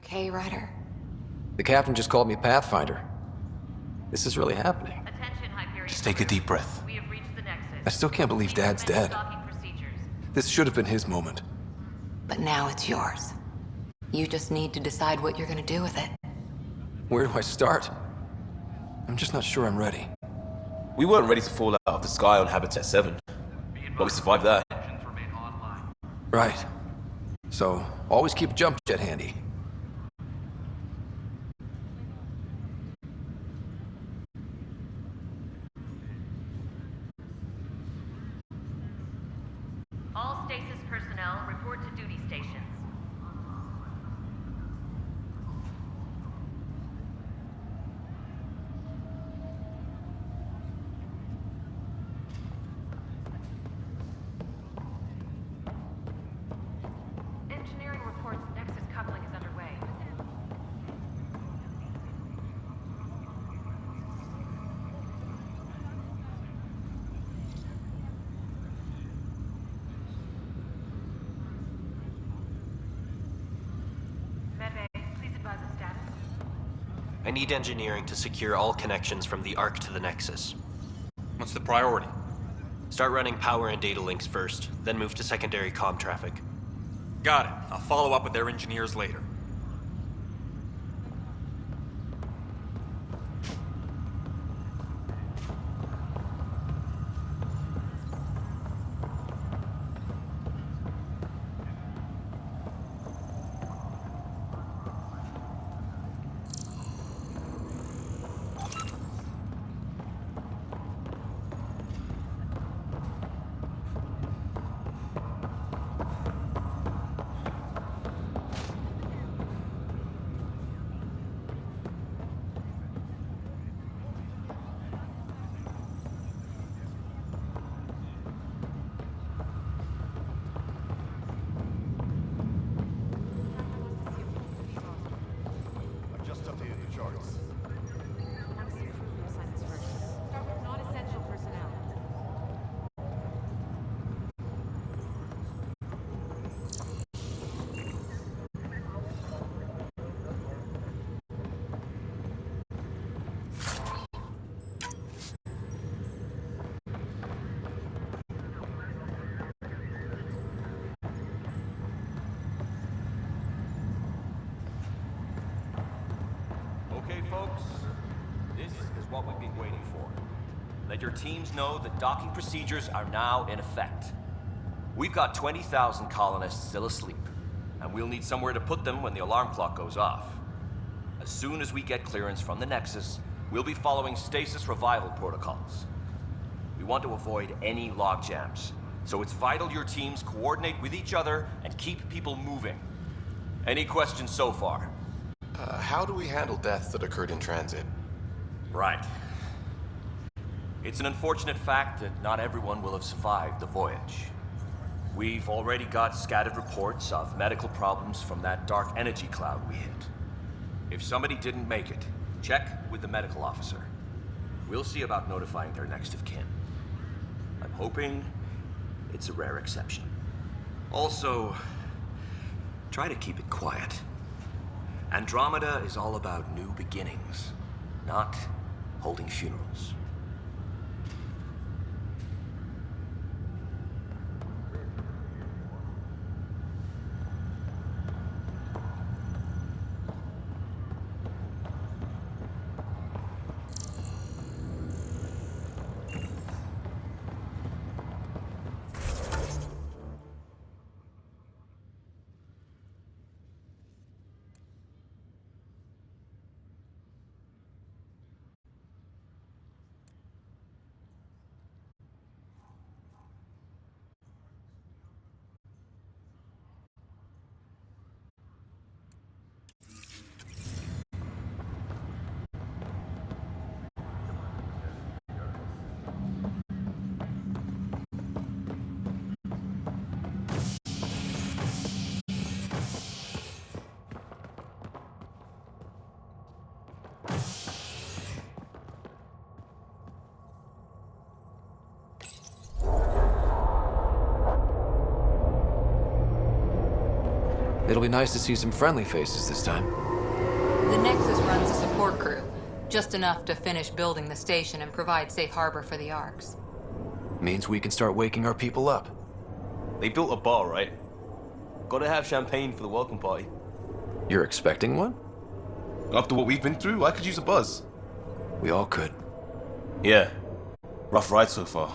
okay, Ryder? The captain just called me Pathfinder. This is really happening. Attention, Hyperion. Just take a deep breath. We have reached the Nexus. I still can't believe Dad's dead. Docking procedures. This should have been his moment. But now it's yours. You just need to decide what you're gonna do with it. Where do I start? I'm just not sure I'm ready. We weren't ready to fall out of the sky on Habitat 7, but we survived that. Right. So, always keep a jump jet handy. All stasis personnel report to duty stations. Engineering reports Nexus coupling is underway. Medbay, please advise of status. I need engineering to secure all connections from the Ark to the Nexus. What's the priority? Start running power and data links first, then move to secondary comm traffic. Got it. I'll follow up with their engineers later. Just updated the charts. Non-essential personnel. Okay, folks, this is what we've been waiting for. Let your teams know that docking procedures are now in effect. We've got 20,000 colonists still asleep, and we'll need somewhere to put them when the alarm clock goes off. As soon as we get clearance from the Nexus, we'll be following stasis revival protocols. We want to avoid any logjams, so it's vital your teams coordinate with each other and keep people moving. Any questions so far? How do we handle deaths that occurred in transit? Right. It's an unfortunate fact that not everyone will have survived the voyage. We've already got scattered reports of medical problems from that dark energy cloud we hit. If somebody didn't make it, check with the medical officer. We'll see about notifying their next of kin. I'm hoping it's a rare exception. Also, try to keep it quiet. Andromeda is all about new beginnings, not holding funerals. It'll be nice to see some friendly faces this time. The Nexus runs a support crew, just enough to finish building the station and provide safe harbor for the Arks. Means we can start waking our people up. They built a bar, right? Gotta have champagne for the welcome party. You're expecting one? After what we've been through, I could use a buzz. We all could. Yeah. Rough ride so far.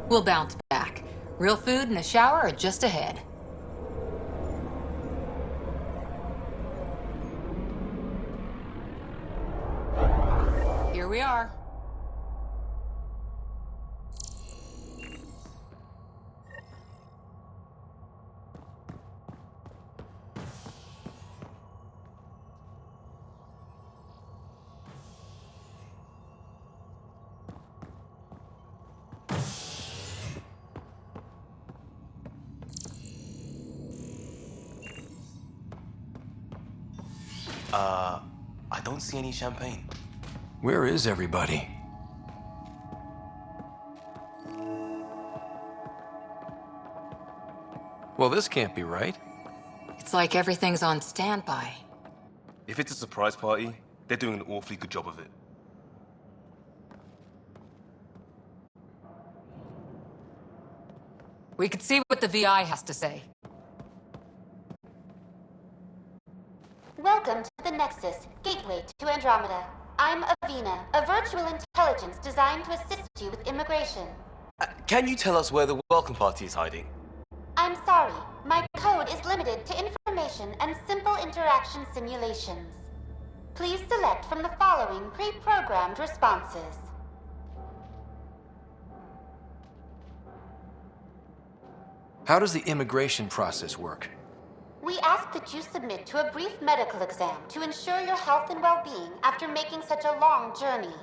We'll bounce back. Real food and a shower are just ahead. Here we are. I don't see any champagne. Where is everybody? Well, this can't be right. It's like everything's on standby. If it's a surprise party, they're doing an awfully good job of it. We could see what the VI has to say. Welcome to the Nexus, gateway to Andromeda. I'm Avina, a virtual intelligence designed to assist you with immigration. Can you tell us where the welcome party is hiding? I'm sorry, my code is limited to information and simple interaction simulations. Please select from the following pre-programmed responses. How does the immigration process work? We ask that you submit to a brief medical exam to ensure your health and well-being after making such a long journey.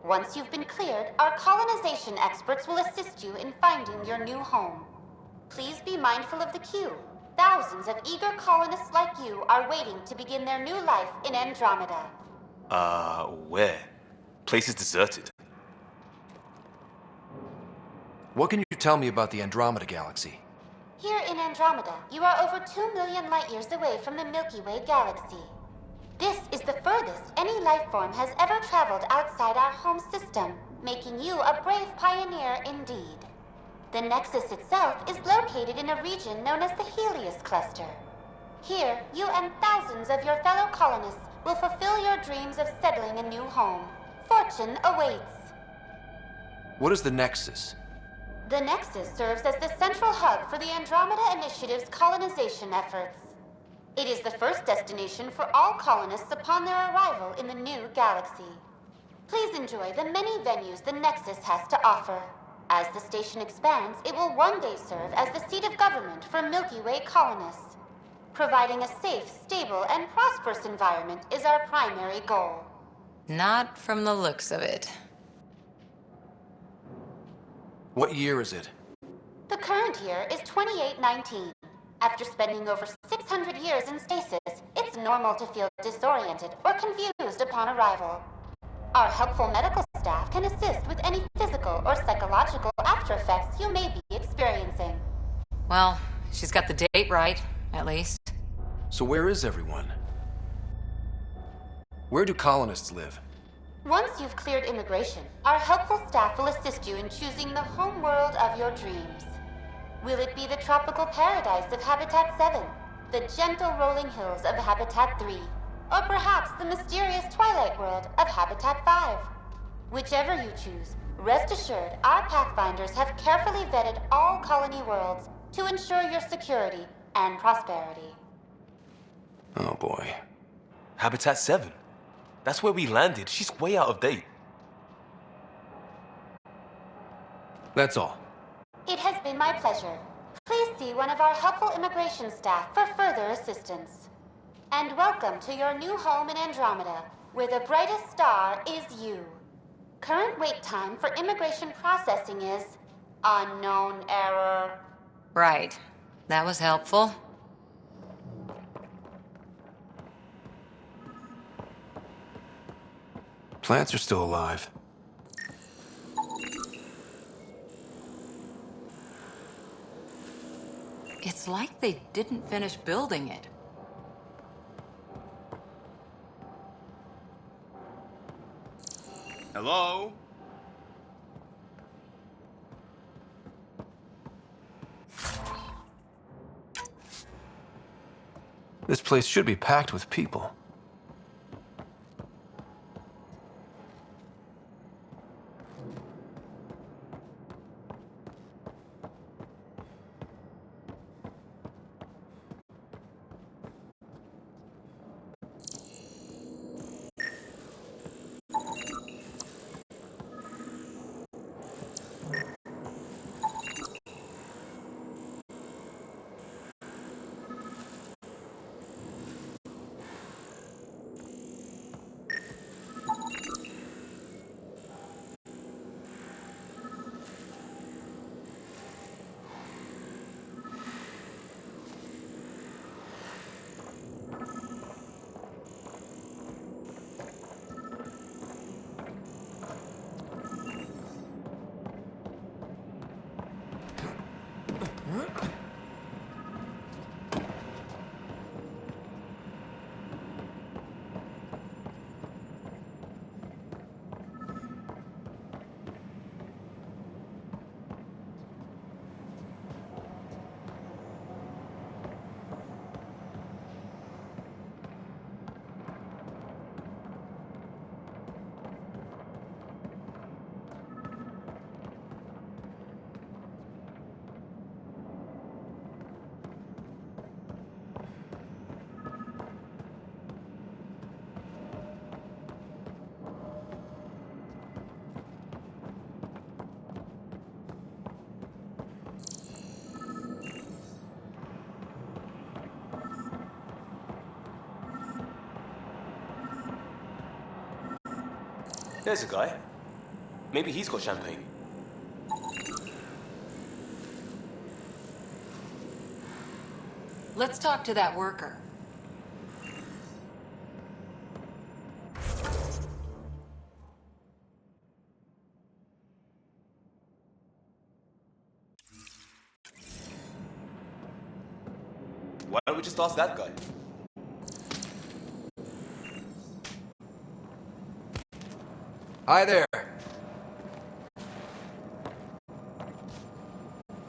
Once you've been cleared, our colonization experts will assist you in finding your new home. Please be mindful of the queue. Thousands of eager colonists like you are waiting to begin their new life in Andromeda. Where? Place is deserted. What can you tell me about the Andromeda galaxy? Here in Andromeda, you are over 2 million light-years away from the Milky Way galaxy. This is the furthest any life form has ever traveled outside our home system, making you a brave pioneer indeed. The Nexus itself is located in a region known as the Helios Cluster. Here, you and thousands of your fellow colonists will fulfill your dreams of settling a new home. Fortune awaits. What is the Nexus? The Nexus serves as the central hub for the Andromeda Initiative's colonization efforts. It is the first destination for all colonists upon their arrival in the new galaxy. Please enjoy the many venues the Nexus has to offer. As the station expands, it will one day serve as the seat of government for Milky Way colonists. Providing a safe, stable, and prosperous environment is our primary goal. Not from the looks of it. What year is it? The current year is 2819. After spending over 600 years in stasis, it's normal to feel disoriented or confused upon arrival. Our helpful medical staff can assist with any physical or psychological aftereffects you may be experiencing. Well, she's got the date right, at least. So where is everyone? Where do colonists live? Once you've cleared immigration, our helpful staff will assist you in choosing the home world of your dreams. Will it be the tropical paradise of Habitat 7, the gentle rolling hills of Habitat 3, or perhaps the mysterious twilight world of Habitat 5? Whichever you choose, rest assured our Pathfinders have carefully vetted all colony worlds to ensure your security and prosperity. Oh boy. Habitat 7. That's where we landed. She's way out of date. That's all. It has been my pleasure. Please see one of our helpful immigration staff for further assistance. And welcome to your new home in Andromeda, where the brightest star is you. Current wait time for immigration processing is unknown error. Right. That was helpful. Plants are still alive. It's like they didn't finish building it. Hello? This place should be packed with people. There's a guy. Maybe he's got champagne. Let's talk to that worker. Why don't we just ask that guy? Hi there.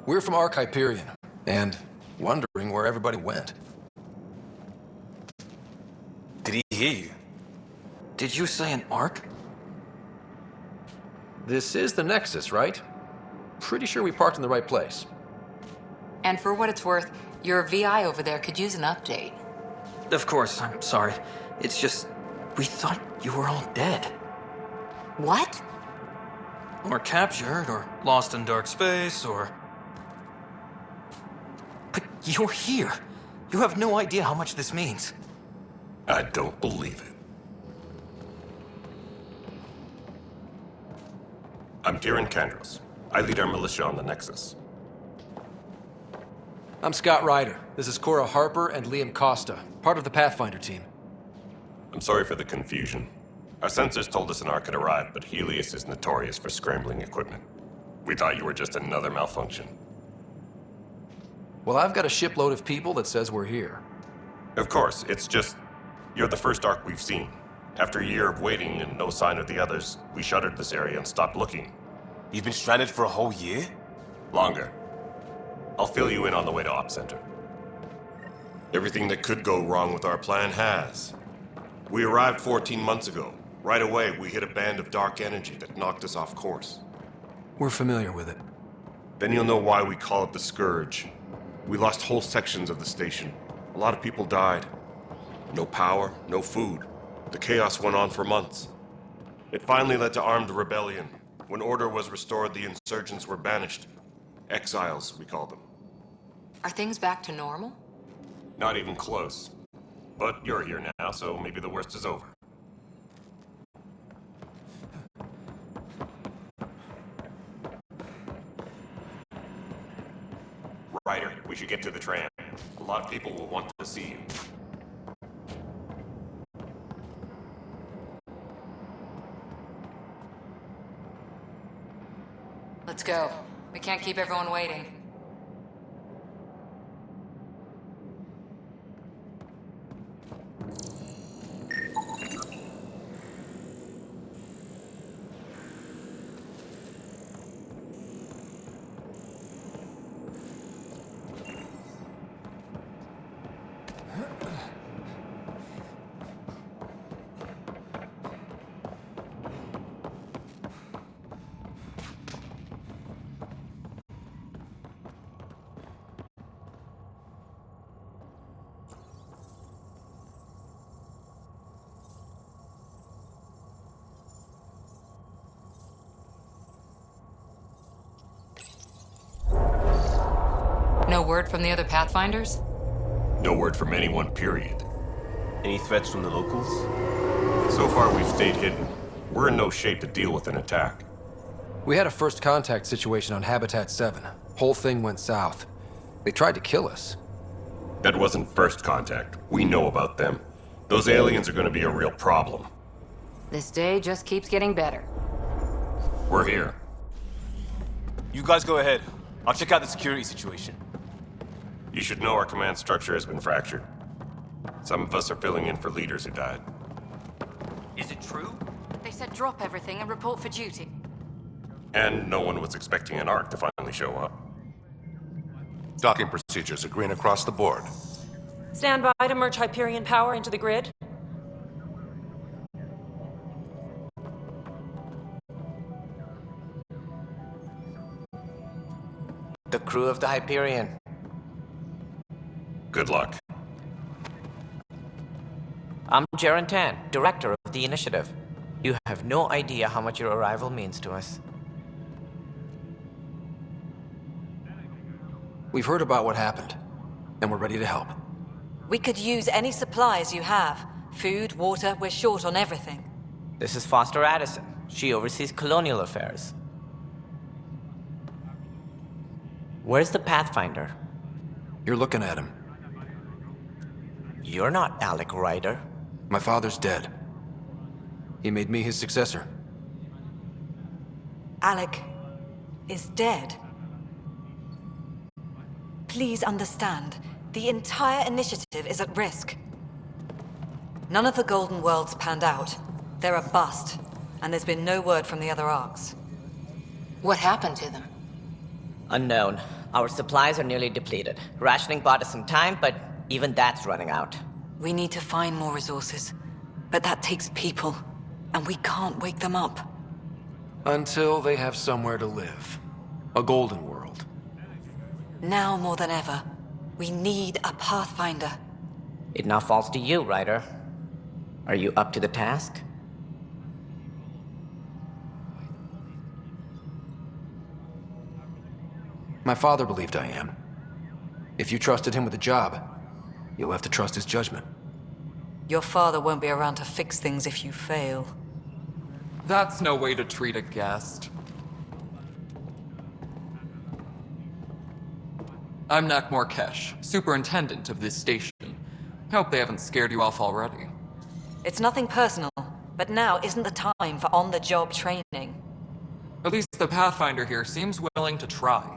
We're from Ark Hyperion, and wondering where everybody went. Did he hear you? Did you say an Ark? This is the Nexus, right? Pretty sure we parked in the right place. And for what it's worth, your VI over there could use an update. Of course, I'm sorry. It's just, we thought you were all dead. What? Or captured, or lost in dark space, or... But you're here. You have no idea how much this means. I don't believe it. I'm Darren Kandros. I lead our militia on the Nexus. I'm Scott Ryder. This is Cora Harper and Liam Costa, part of the Pathfinder team. I'm sorry for the confusion. Our sensors told us an Ark had arrived, but Helios is notorious for scrambling equipment. We thought you were just another malfunction. Well, I've got a shipload of people that says we're here. Of course, it's just... you're the first Ark we've seen. After a year of waiting and no sign of the others, we shuttered this area and stopped looking. You've been stranded for a whole year? Longer. I'll fill you in on the way to Op Center. Everything that could go wrong with our plan has. We arrived 14 months ago. Right away, we hit a band of dark energy that knocked us off course. We're familiar with it. Then you'll know why we call it the Scourge. We lost whole sections of the station. A lot of people died. No power, no food. The chaos went on for months. It finally led to armed rebellion. When order was restored, the insurgents were banished. Exiles, we call them. Are things back to normal? Not even close. But you're here now, so maybe the worst is over. Ryder, we should get to the tram. A lot of people will want to see you. Let's go. We can't keep everyone waiting. No word from the other Pathfinders? No word from anyone, period. Any threats from the locals? So far, we've stayed hidden. We're in no shape to deal with an attack. We had a first contact situation on Habitat 7. Whole thing went south. They tried to kill us. That wasn't first contact. We know about them. Those aliens are gonna be a real problem. This day just keeps getting better. We're here. You guys go ahead. I'll check out the security situation. You should know our command structure has been fractured. Some of us are filling in for leaders who died. Is it true? They said drop everything and report for duty. And no one was expecting an Ark to finally show up. Docking procedures agreeing across the board. Stand by to merge Hyperion power into the grid. The crew of the Hyperion. Good luck. I'm Jaren Tan, director of the initiative. You have no idea how much your arrival means to us. We've heard about what happened, and we're ready to help. We could use any supplies you have. Food, water, we're short on everything. This is Foster Addison. She oversees colonial affairs. Where's the Pathfinder? You're looking at him. You're not Alec Ryder. My father's dead. He made me his successor. Alec is dead. Please understand, the entire initiative is at risk. None of the Golden Worlds panned out. They're a bust, and there's been no word from the other arcs. What happened to them? Unknown. Our supplies are nearly depleted. Rationing bought us some time, but even that's running out. We need to find more resources, but that takes people, and we can't wake them up. Until they have somewhere to live. A golden world. Now more than ever, we need a Pathfinder. It now falls to you, Ryder. Are you up to the task? My father believed I am. If you trusted him with a job, you'll have to trust his judgment. Your father won't be around to fix things if you fail. That's no way to treat a guest. I'm Nakmor Kesh, superintendent of this station. Hope they haven't scared you off already. It's nothing personal, but now isn't the time for on-the-job training. At least the Pathfinder here seems willing to try.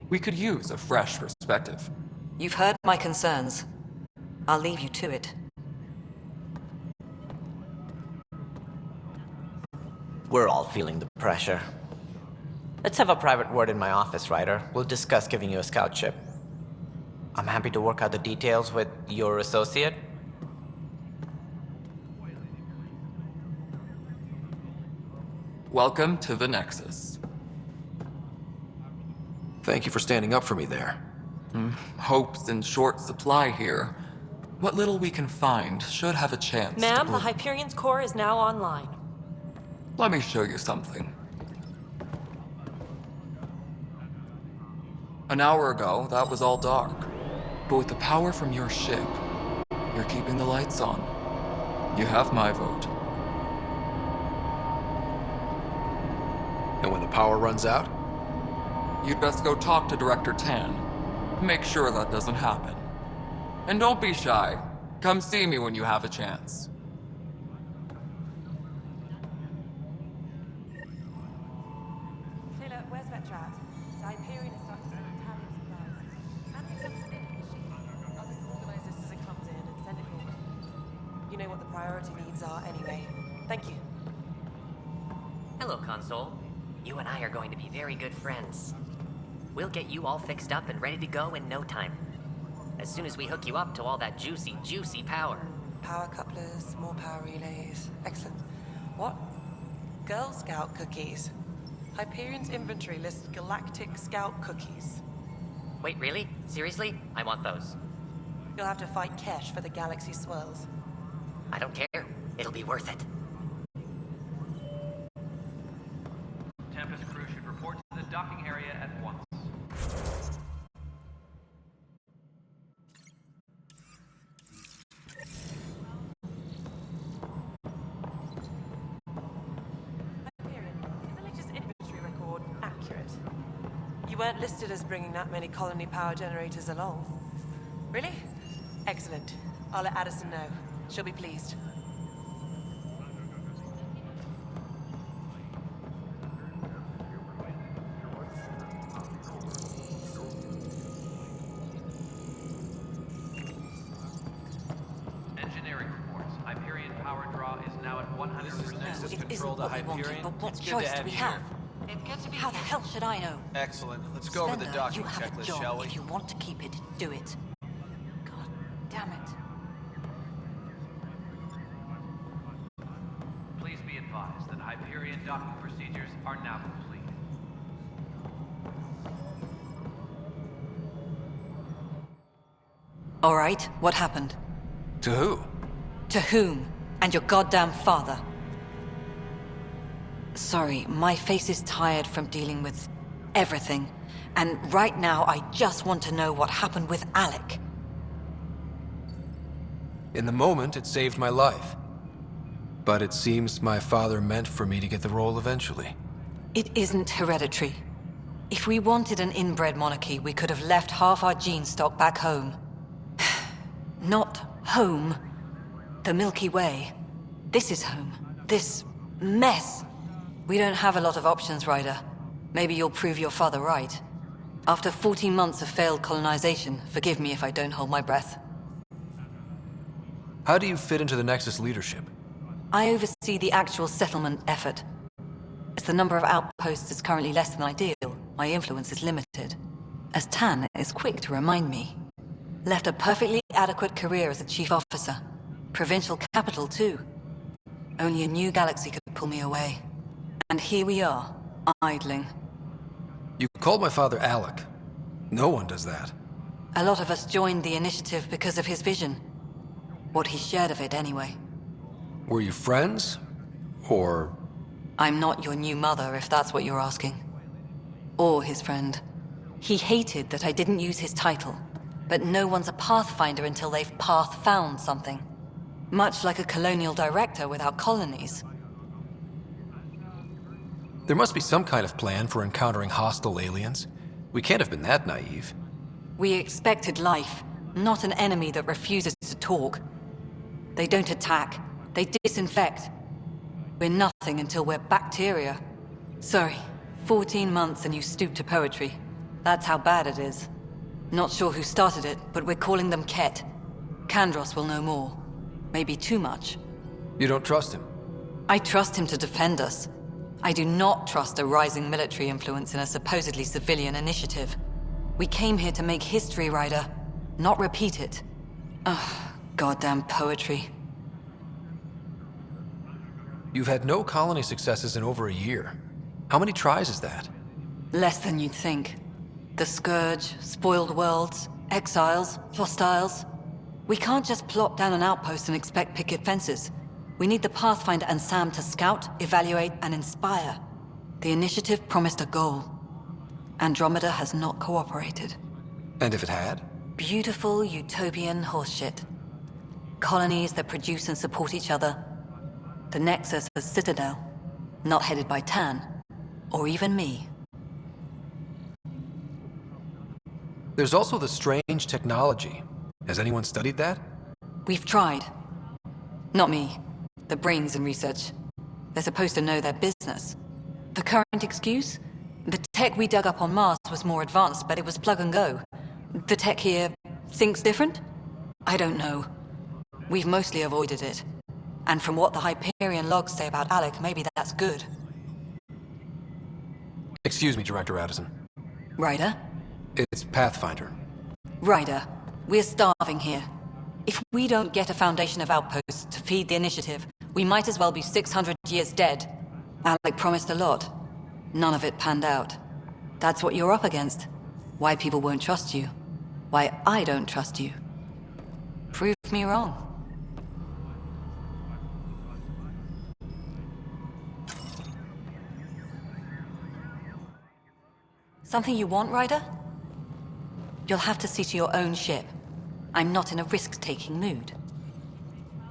We could use a fresh perspective. You've heard my concerns. I'll leave you to it. We're all feeling the pressure. Let's have a private word in my office, Ryder. We'll discuss giving you a scout ship. I'm happy to work out the details with your associate. Welcome to the Nexus. Thank you for standing up for me there. Hope's in short supply here. What little we can find should have a chance. Ma'am, the Hyperion's core is now online. Let me show you something. An hour ago, that was all dark. But with the power from your ship, you're keeping the lights on. You have my vote. And when the power runs out? You'd best go talk to Director Tan. Make sure that doesn't happen. And don't be shy. Come see me when you have a chance. Taylor, where's Vetrat? The Hyperion is starting to send Italian supplies. And they sent an machine. I'll just organize this as it comes in and send it over. You know what the priority needs are anyway. Thank you. Hello, Console. You and I are going to be very good friends. We'll get you all fixed up and ready to go in no time. As soon as we hook you up to all that juicy, juicy power. Power couplers, more power relays. Excellent. What? Girl Scout cookies. Hyperion's inventory lists galactic scout cookies. Wait, really? Seriously? I want those. You'll have to fight Kesh for the galaxy swirls. I don't care. It'll be worth it. Tempest crew should report to the docking area at once. weren't listed as bringing that many colony power generators along. Really? Excellent. I'll let Addison know. She'll be pleased. Engineering reports. Hyperion power draw is now at 100%. No, it isn't what we wanted, but what choice do we have? How the hell should I know? Excellent. Let's go over the Spender, docking you have a checklist, job. shall we? If you want to keep it, do it. God damn it. Please be advised that Hyperion docking procedures are now complete. All right, what happened? To who? To whom? And your goddamn father. Sorry, my face is tired from dealing with everything. And right now, I just want to know what happened with Alec. In the moment, it saved my life. But it seems my father meant for me to get the role eventually. It isn't hereditary. If we wanted an inbred monarchy, we could have left half our gene stock back home. Not home. The Milky Way. This is home. This mess. We don't have a lot of options, Ryder. Maybe you'll prove your father right. After 14 months of failed colonization, forgive me if I don't hold my breath. How do you fit into the Nexus leadership? I oversee the actual settlement effort. As the number of outposts is currently less than ideal, my influence is limited. As Tan is quick to remind me. Left a perfectly adequate career as a chief officer. Provincial capital, too. Only a new galaxy could pull me away. And here we are, idling. You called my father Alec. No one does that. A lot of us joined the initiative because of his vision. What he shared of it, anyway. Were you friends? Or... I'm not your new mother, if that's what you're asking. Or his friend. He hated that I didn't use his title. But no one's a pathfinder until they've path-found something. Much like a colonial director without colonies. There must be some kind of plan for encountering hostile aliens. We can't have been that naive. We expected life, not an enemy that refuses to talk. They don't attack. They disinfect. We're nothing until we're bacteria. Sorry, 14 months and you stoop to poetry. That's how bad it is. Not sure who started it, but we're calling them Ket. Kandros will know more. Maybe too much. You don't trust him? I trust him to defend us. I do not trust a rising military influence in a supposedly civilian initiative. We came here to make history, Ryder, not repeat it. Ugh, goddamn poetry. You've had no colony successes in over a year. How many tries is that? Less than you'd think. The Scourge, spoiled worlds, exiles, hostiles. We can't just plop down an outpost and expect picket fences. We need the Pathfinder and Sam to scout, evaluate, and inspire. The initiative promised a goal. Andromeda has not cooperated. And if it had? Beautiful utopian horseshit. Colonies that produce and support each other. The Nexus as Citadel, not headed by Tan, or even me. There's also the strange technology. Has anyone studied that? We've tried. Not me. The brains in research. They're supposed to know their business. The current excuse? The tech we dug up on Mars was more advanced, but it was plug and go. The tech here thinks different? I don't know. We've mostly avoided it. And from what the Hyperion logs say about Alec, maybe that's good. Excuse me, Director Addison. Ryder? It's Pathfinder. Ryder, we're starving here. If we don't get a foundation of outposts to feed the initiative, we might as well be 600 years dead. Alec promised a lot. None of it panned out. That's what you're up against. Why people won't trust you. Why I don't trust you. Prove me wrong. Something you want, Ryder? You'll have to see to your own ship. I'm not in a risk-taking mood.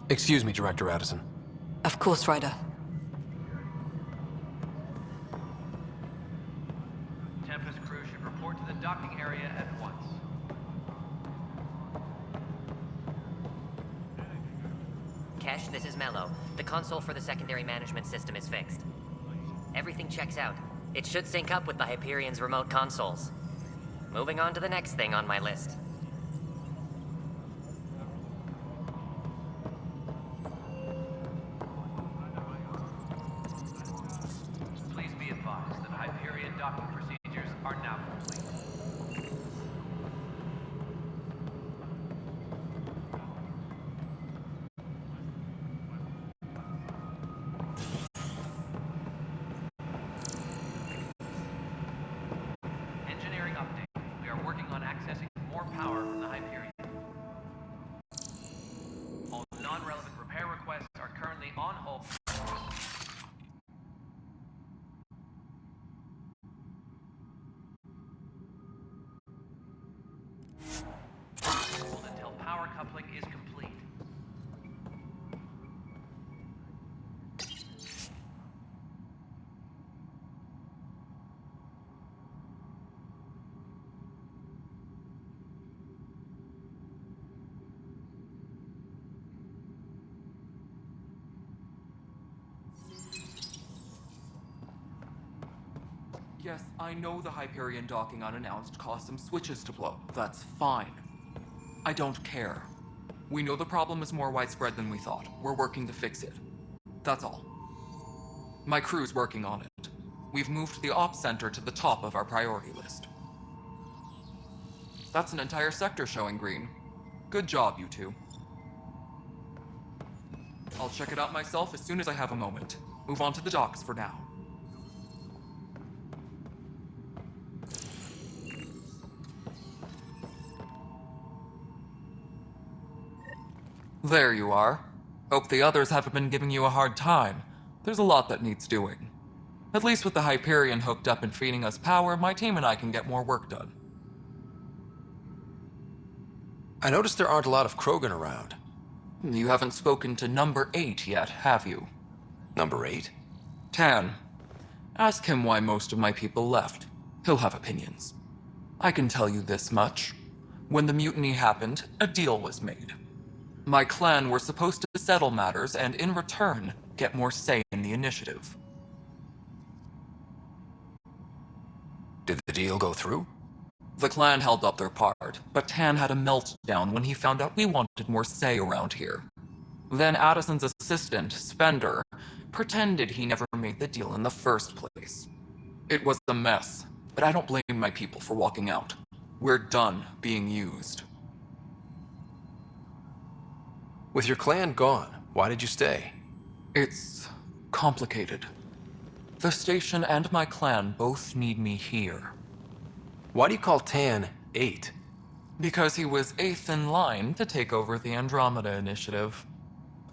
Excuse me, Director Addison. Of course, Ryder. Tempest crew should report mellow. The console for the secondary management system is fixed. Everything checks out. It should sync up with the Hyperion's remote consoles. Moving on to the next thing on my list. Please be advised that Hyperion docking procedures are now complete. Engineering update. We are working on accessing more power from the Hyperion. All non-relevant repair requests are currently on hold. Hold until power coupling is complete. Yes, I know the Hyperion docking unannounced caused some switches to blow. That's fine. I don't care. We know the problem is more widespread than we thought. We're working to fix it. That's all. My crew's working on it. We've moved the ops center to the top of our priority list. That's an entire sector showing green. Good job, you two. I'll check it out myself as soon as I have a moment. Move on to the docks for now. There you are. Hope the others haven't been giving you a hard time. There's a lot that needs doing. At least with the Hyperion hooked up and feeding us power, my team and I can get more work done. I noticed there aren't a lot of Krogan around. You haven't spoken to number 8 yet, have you? Number 8? Tan. Ask him why most of my people left. He'll have opinions. I can tell you this much. When the mutiny happened, a deal was made. My clan were supposed to settle matters and, in return, get more say in the initiative. Did the deal go through? The clan held up their part, but Tan had a meltdown when he found out we wanted more say around here. Then Addison's assistant, Spender, pretended he never made the deal in the first place. It was a mess, but I don't blame my people for walking out. We're done being used. With your clan gone, why did you stay? It's complicated. The station and my clan both need me here. Why do you call Tan 8? Because he was 8th in line to take over the Andromeda initiative.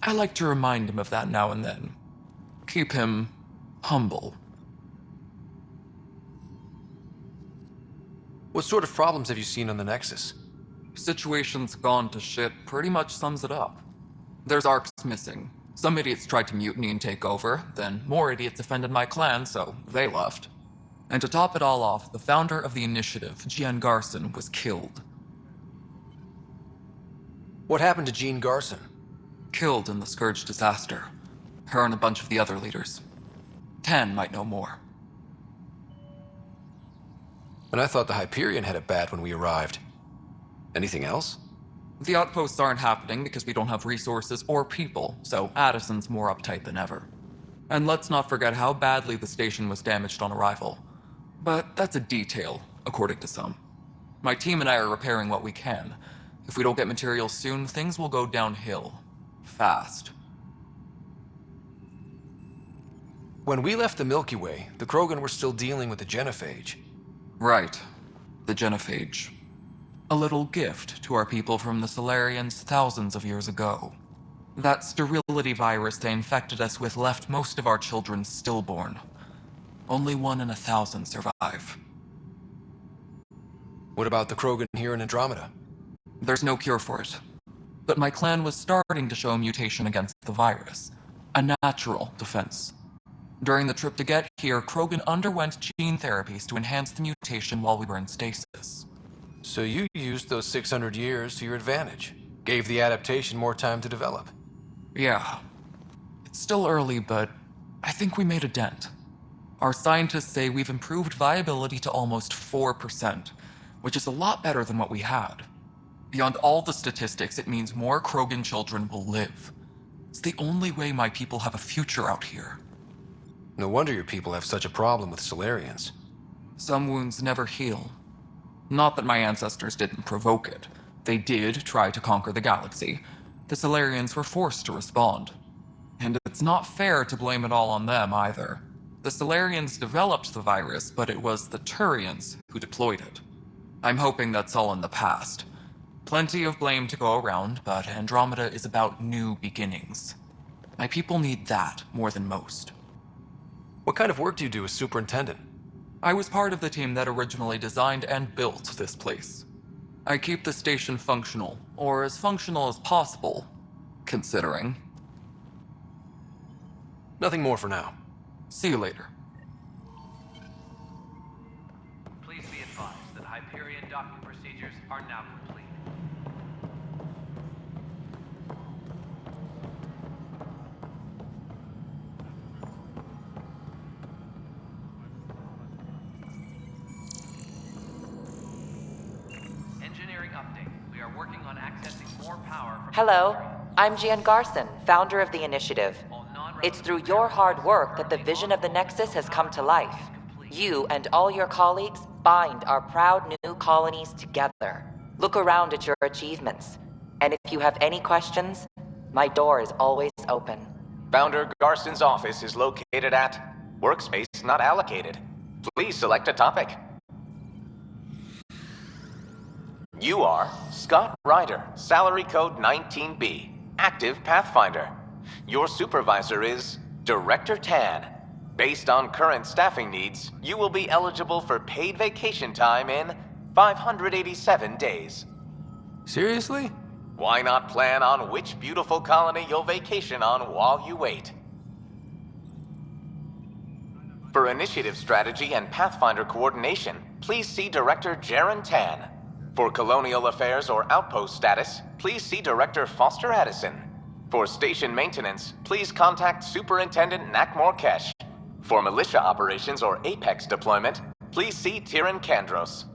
I like to remind him of that now and then. Keep him humble. What sort of problems have you seen on the Nexus? Situation's gone to shit pretty much sums it up. There's arcs missing. Some idiots tried to mutiny and take over, then more idiots offended my clan, so they left. And to top it all off, the founder of the initiative, Jean Garson, was killed. What happened to Jean Garson? Killed in the Scourge disaster. Her and a bunch of the other leaders. Tan might know more. And I thought the Hyperion had it bad when we arrived. Anything else? The outposts aren't happening because we don't have resources or people, so Addison's more uptight than ever. And let's not forget how badly the station was damaged on arrival. But that's a detail, according to some. My team and I are repairing what we can. If we don't get materials soon, things will go downhill. Fast. When we left the Milky Way, the Krogan were still dealing with the genophage. Right. The genophage. A little gift to our people from the Solarians thousands of years ago. That sterility virus they infected us with left most of our children stillborn. Only 1 in 1,000 survive. What about the Krogan here in Andromeda? There's no cure for it. But my clan was starting to show a mutation against the virus. A natural defense. During the trip to get here, Krogan underwent gene therapies to enhance the mutation while we were in stasis. So you used those 600 years to your advantage. Gave the adaptation more time to develop. Yeah. It's still early, but I think we made a dent. Our scientists say we've improved viability to almost 4%, which is a lot better than what we had. Beyond all the statistics, it means more Krogan children will live. It's the only way my people have a future out here. No wonder your people have such a problem with Solarians. Some wounds never heal. Not that my ancestors didn't provoke it. They did try to conquer the galaxy. The Solarians were forced to respond. And it's not fair to blame it all on them either. The Solarians developed the virus, but it was the Turians who deployed it. I'm hoping that's all in the past. Plenty of blame to go around, but Andromeda is about new beginnings. My people need that more than most. What kind of work do you do as superintendent? I was part of the team that originally designed and built this place. I keep the station functional, or as functional as possible, considering. Nothing more for now. See you later. Please be advised that Hyperion docking procedures are now complete. Engineering update. We are working on accessing more power from... Hello, I'm Gian Garson, founder of the initiative. It's through your hard work that the vision of the Nexus has come to life. You and all your colleagues bind our proud new colonies together. Look around at your achievements. And if you have any questions, my door is always open. Founder Garson's office is located at Workspace Not Allocated. Please select a topic. You are Scott Ryder, salary code 19B, active Pathfinder. Your supervisor is Director Tan. Based on current staffing needs, you will be eligible for paid vacation time in 587 days. Seriously? Why not plan on which beautiful colony you'll vacation on while you wait? For initiative strategy and Pathfinder coordination, please see Director Jaren Tan. For colonial affairs or outpost status, please see Director Foster Addison. For station maintenance, please contact Superintendent Nakmor Kesh. For militia operations or Apex deployment, please see Tyran Kandros.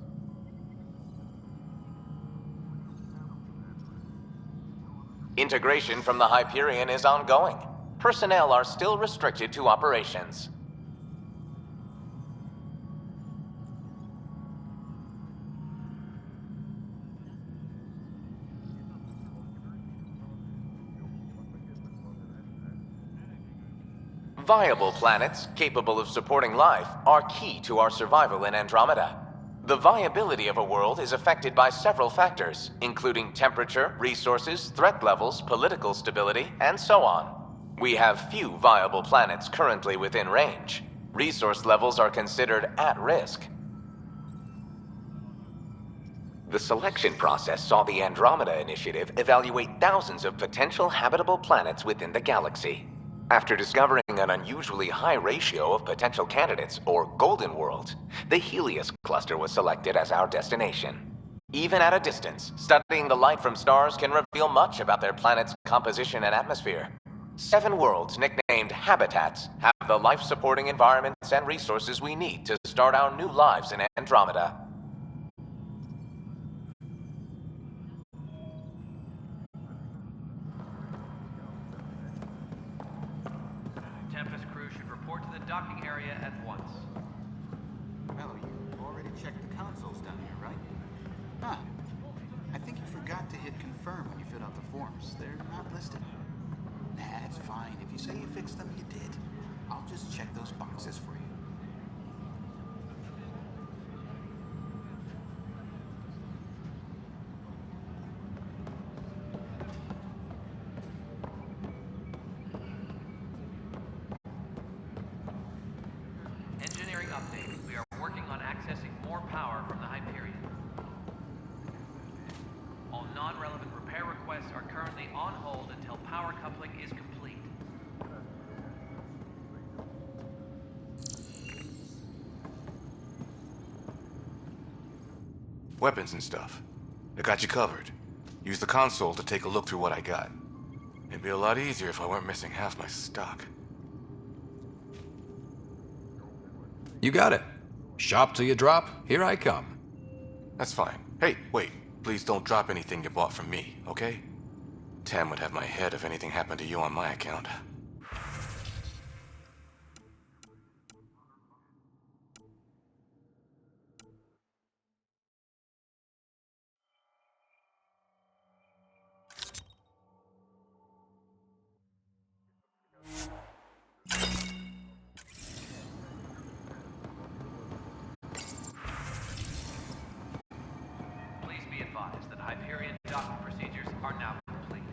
Integration from the Hyperion is ongoing. Personnel are still restricted to operations. Viable planets capable of supporting life are key to our survival in Andromeda. The viability of a world is affected by several factors, including temperature, resources, threat levels, political stability, and so on. We have few viable planets currently within range. Resource levels are considered at risk. The selection process saw the Andromeda Initiative evaluate thousands of potential habitable planets within the galaxy. After discovering an unusually high ratio of potential candidates, or golden worlds, the Helios cluster was selected as our destination. Even at a distance, studying the light from stars can reveal much about their planet's composition and atmosphere. 7 worlds, nicknamed habitats, have the life-supporting environments and resources we need to start our new lives in Andromeda. Tempest crew should report to the docking area at once. Well, you already checked the consoles down here, right? Huh. I think you forgot to hit confirm when you filled out the forms. They're not listed. Nah, it's fine. If you say you fixed them, you did. I'll just check those boxes for you. Engineering update. We are working on accessing more power from the Hyperion. All non-relevant repair requests are currently on hold until power coupling is complete. Weapons and stuff. I got you covered. Use the console to take a look through what I got. It'd be a lot easier if I weren't missing half my stock. You got it. Shop till you drop, here I come. That's fine. Hey, wait. Please don't drop anything you bought from me, okay? Tam would have my head if anything happened to you on my account. Please be advised that Hyperion docking procedures are now complete.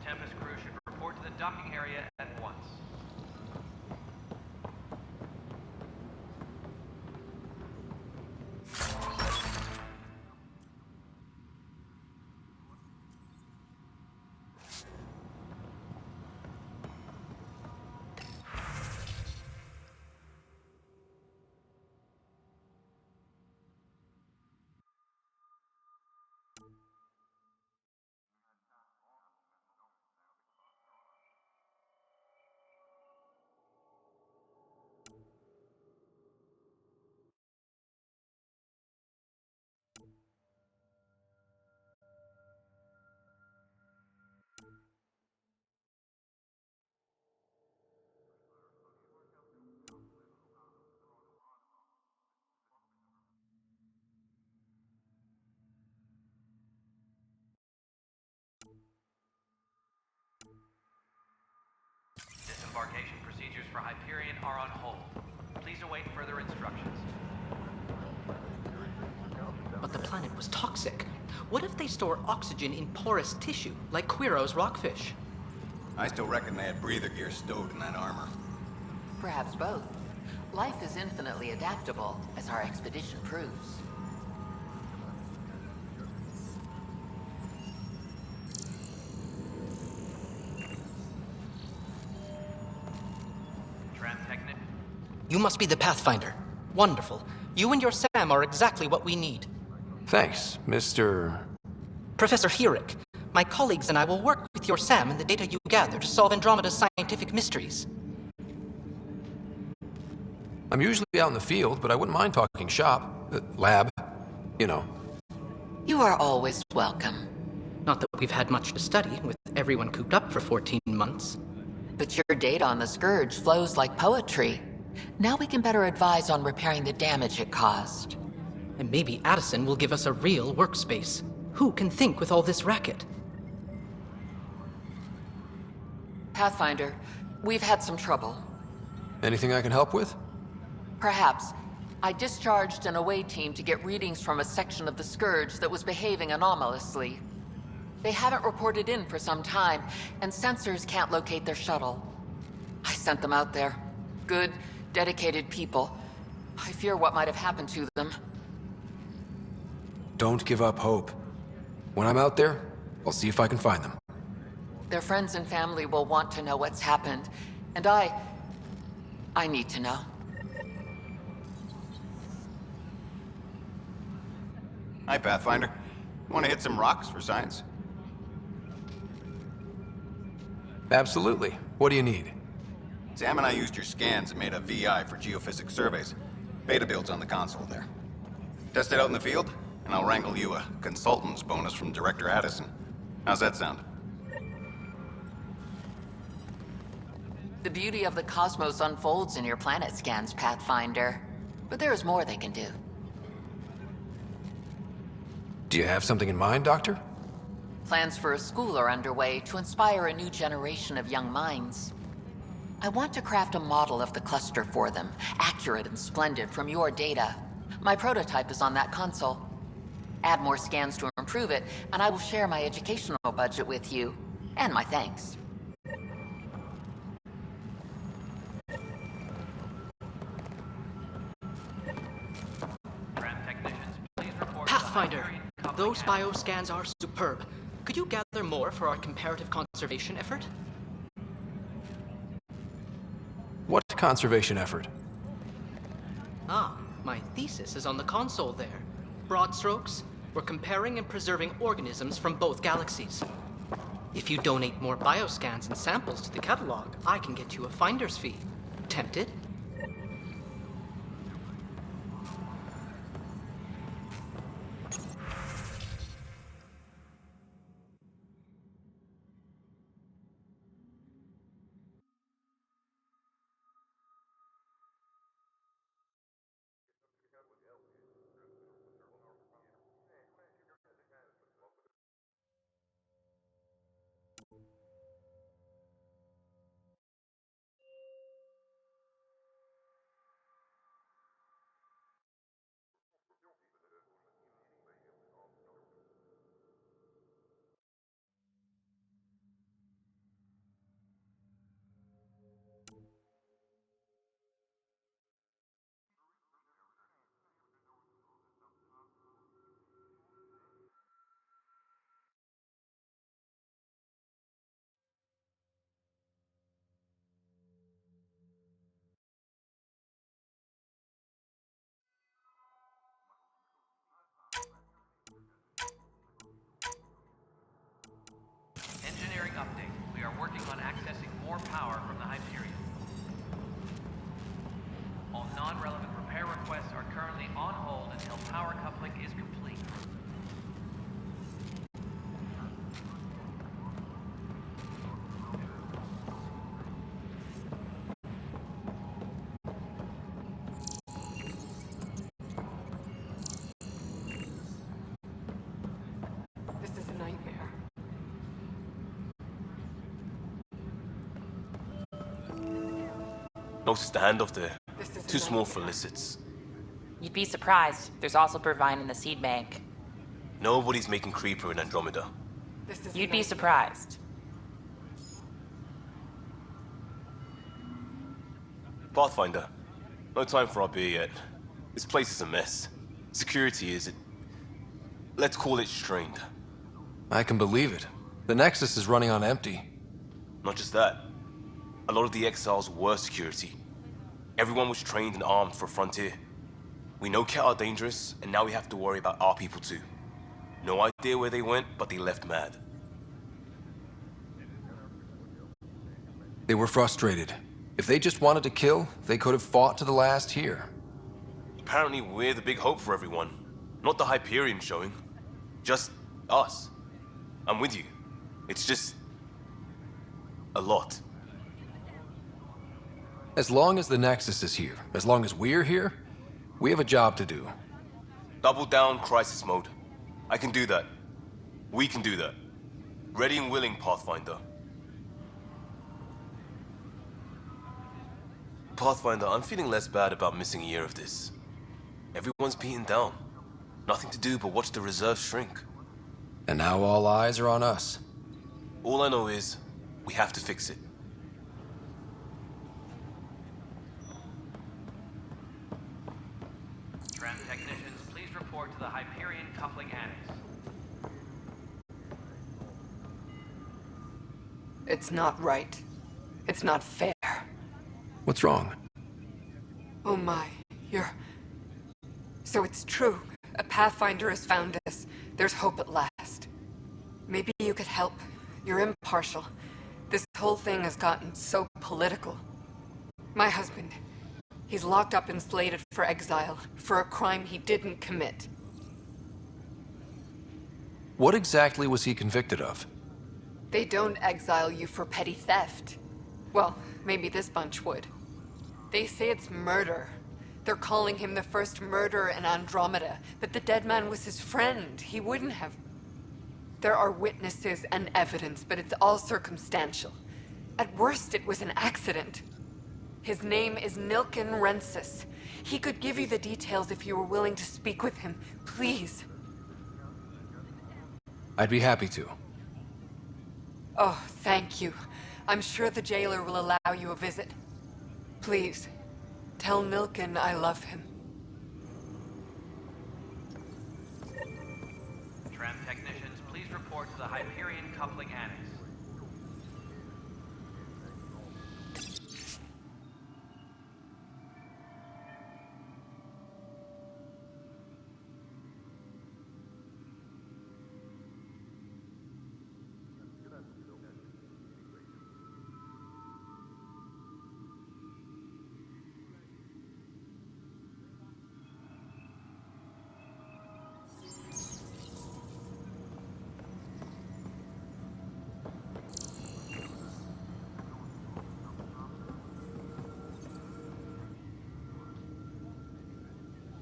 Tempest crew should report to the docking area at once. Disembarkation procedures for Hyperion are on hold. Please await further instructions. But the planet was toxic. What if they store oxygen in porous tissue, like Quiro's rockfish? I still reckon they had breather gear stowed in that armor. Perhaps both. Life is infinitely adaptable, as our expedition proves. Tram Technic. You must be the Pathfinder. Wonderful. You and your Sam are exactly what we need. Thanks, Mr. Professor Herrick, my colleagues and I will work with your Sam and the data you gather to solve Andromeda's scientific mysteries. I'm usually out in the field, but I wouldn't mind talking shop. Lab. You know. You are always welcome. Not that we've had much to study, with everyone cooped up for 14 months. But your data on the Scourge flows like poetry. Now we can better advise on repairing the damage it caused. And maybe Addison will give us a real workspace. Who can think with all this racket? Pathfinder, we've had some trouble. Anything I can help with? Perhaps. I discharged an away team to get readings from a section of the Scourge that was behaving anomalously. They haven't reported in for some time, and sensors can't locate their shuttle. I sent them out there. Good, dedicated people. I fear what might have happened to them. Don't give up hope. When I'm out there, I'll see if I can find them. Their friends and family will want to know what's happened, and I need to know. Hi, Pathfinder. Want to hit some rocks for science? Absolutely. What do you need? Sam and I used your scans and made a VI for geophysics surveys. Beta builds on the console there. Test it out in the field, and I'll wrangle you a consultant's bonus from Director Addison. How's that sound? The beauty of the cosmos unfolds in your planet scans, Pathfinder. But there is more they can do. Do you have something in mind, Doctor? Plans for a school are underway to inspire a new generation of young minds. I want to craft a model of the cluster for them, accurate and splendid from your data. My prototype is on that console. Add more scans to improve it, and I will share my educational budget with you, and my thanks. Pathfinder, those bioscans are superb. Could you gather more for our comparative conservation effort? conservation effort. Ah, my thesis is on the console there. Broad strokes, we're comparing and preserving organisms from both galaxies. If you donate more bioscans and samples to the catalog, I can get you a finder's fee. Tempted? Engineering update. We are working on accessing more power from the Hyperion. All non-relevant repair requests are currently on hold until power coupling is complete. This is a nightmare. Notice the handoff there. Too small for lizards. You'd be surprised. There's also Purvine in the seed bank. Nobody's making Creeper in Andromeda. You'd be surprised. Pathfinder, no time for our beer yet. This place is a mess. Security is, let's call it strained. I can believe it. The Nexus is running on empty. Not just that. A lot of the exiles were security. Everyone was trained and armed for Frontier. We know Cat are dangerous, and now we have to worry about our people too. No idea where they went, but they left mad. They were frustrated. If they just wanted to kill, they could have fought to the last here. Apparently we're the big hope for everyone. Not the Hyperion showing. Just us. I'm with you. It's just... a lot. As long as the Nexus is here, as long as we're here, we have a job to do. Double down crisis mode. I can do that. We can do that. Ready and willing, Pathfinder. Pathfinder, I'm feeling less bad about missing a year of this. Everyone's beaten down. Nothing to do but watch the reserve shrink. And now all eyes are on us. All I know is, we have to fix it. Tram technicians, please report to the Hyperion coupling annex. It's not right. It's not fair. What's wrong? Oh my, So it's true. A Pathfinder has found us. There's hope at last. Maybe you could help. You're impartial. This whole thing has gotten so political. My husband, he's locked up and slated for exile for a crime he didn't commit. What exactly was he convicted of? They don't exile you for petty theft. Well, maybe this bunch would. They say it's murder. They're calling him the first murderer in Andromeda, but the dead man was his friend. He wouldn't have... There are witnesses and evidence, but it's all circumstantial. At worst, it was an accident. His name is Nilken Rensis. He could give you the details if you were willing to speak with him. Please. I'd be happy to. Oh, thank you. I'm sure the jailer will allow you a visit. Please, tell Nilken I love him. Tram technicians, please report to the Hyperion coupling annex.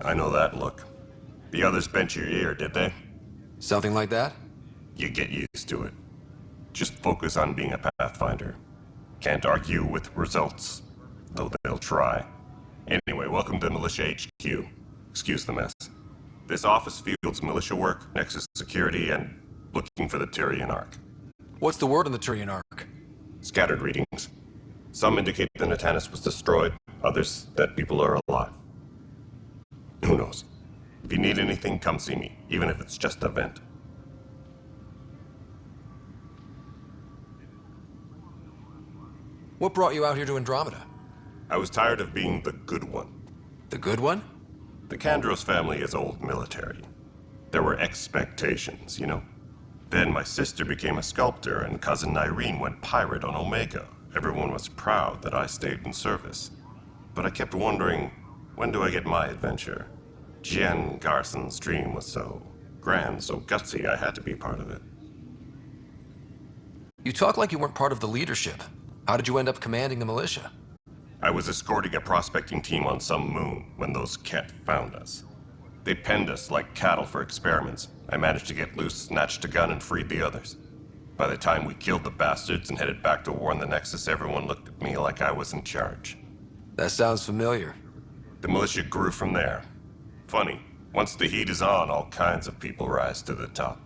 I know that look. The others bent your ear, did they? Something like that? You get used to it. Just focus on being a Pathfinder. Can't argue with results, though they'll try. Anyway, welcome to Militia HQ. Excuse the mess. This office fields militia work, Nexus security, and looking for the Tyrian Ark. What's the word on the Tyrian Ark? Scattered readings. Some indicate the Natanus was destroyed, others that people are alive. Who knows? If you need anything, come see me, even if it's just a vent. What brought you out here to Andromeda? I was tired of being the good one. The good one? The Kandros family is old military. There were expectations, you know? Then my sister became a sculptor and cousin Irene went pirate on Omega. Everyone was proud that I stayed in service. But I kept wondering, when do I get my adventure? Jen Garson's dream was so grand, so gutsy, I had to be part of it. You talk like you weren't part of the leadership. How did you end up commanding the militia? I was escorting a prospecting team on some moon when those Ket found us. They penned us like cattle for experiments. I managed to get loose, snatched a gun, and freed the others. By the time we killed the bastards and headed back to war in the Nexus, everyone looked at me like I was in charge. That sounds familiar. The militia grew from there. Funny, once the heat is on, all kinds of people rise to the top.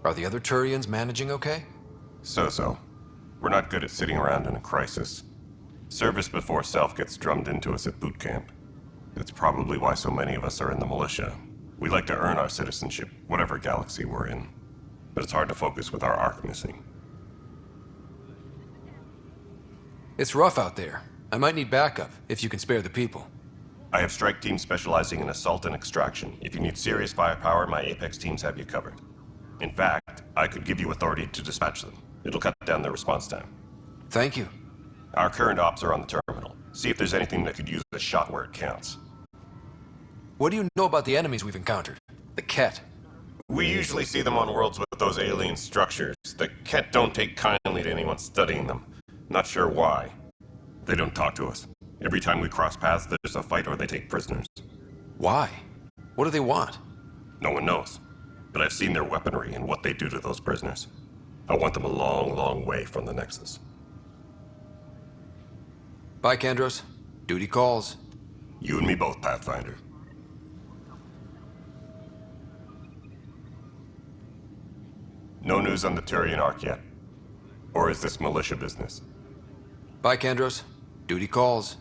Are the other Turians managing okay? So-so. We're not good at sitting around in a crisis. Service before self gets drummed into us at boot camp. That's probably why so many of us are in the militia. We like to earn our citizenship, whatever galaxy we're in. But it's hard to focus with our arc missing. It's rough out there. I might need backup, if you can spare the people. I have strike teams specializing in assault and extraction. If you need serious firepower, my Apex teams have you covered. In fact, I could give you authority to dispatch them. It'll cut down their response time. Thank you. Our current ops are on the terminal. See if there's anything that could use a shot where it counts. What do you know about the enemies we've encountered? The Ket. We usually see them on worlds with those alien structures. The Ket don't take kindly to anyone studying them. Not sure why. They don't talk to us. Every time we cross paths, there's a fight or they take prisoners. Why? What do they want? No one knows. But I've seen their weaponry and what they do to those prisoners. I want them a long, long way from the Nexus. Bye, Kandros. Duty calls. You and me both, Pathfinder. No news on the Tyrian Ark yet? Or is this militia business? Bye, Kandros. Duty calls.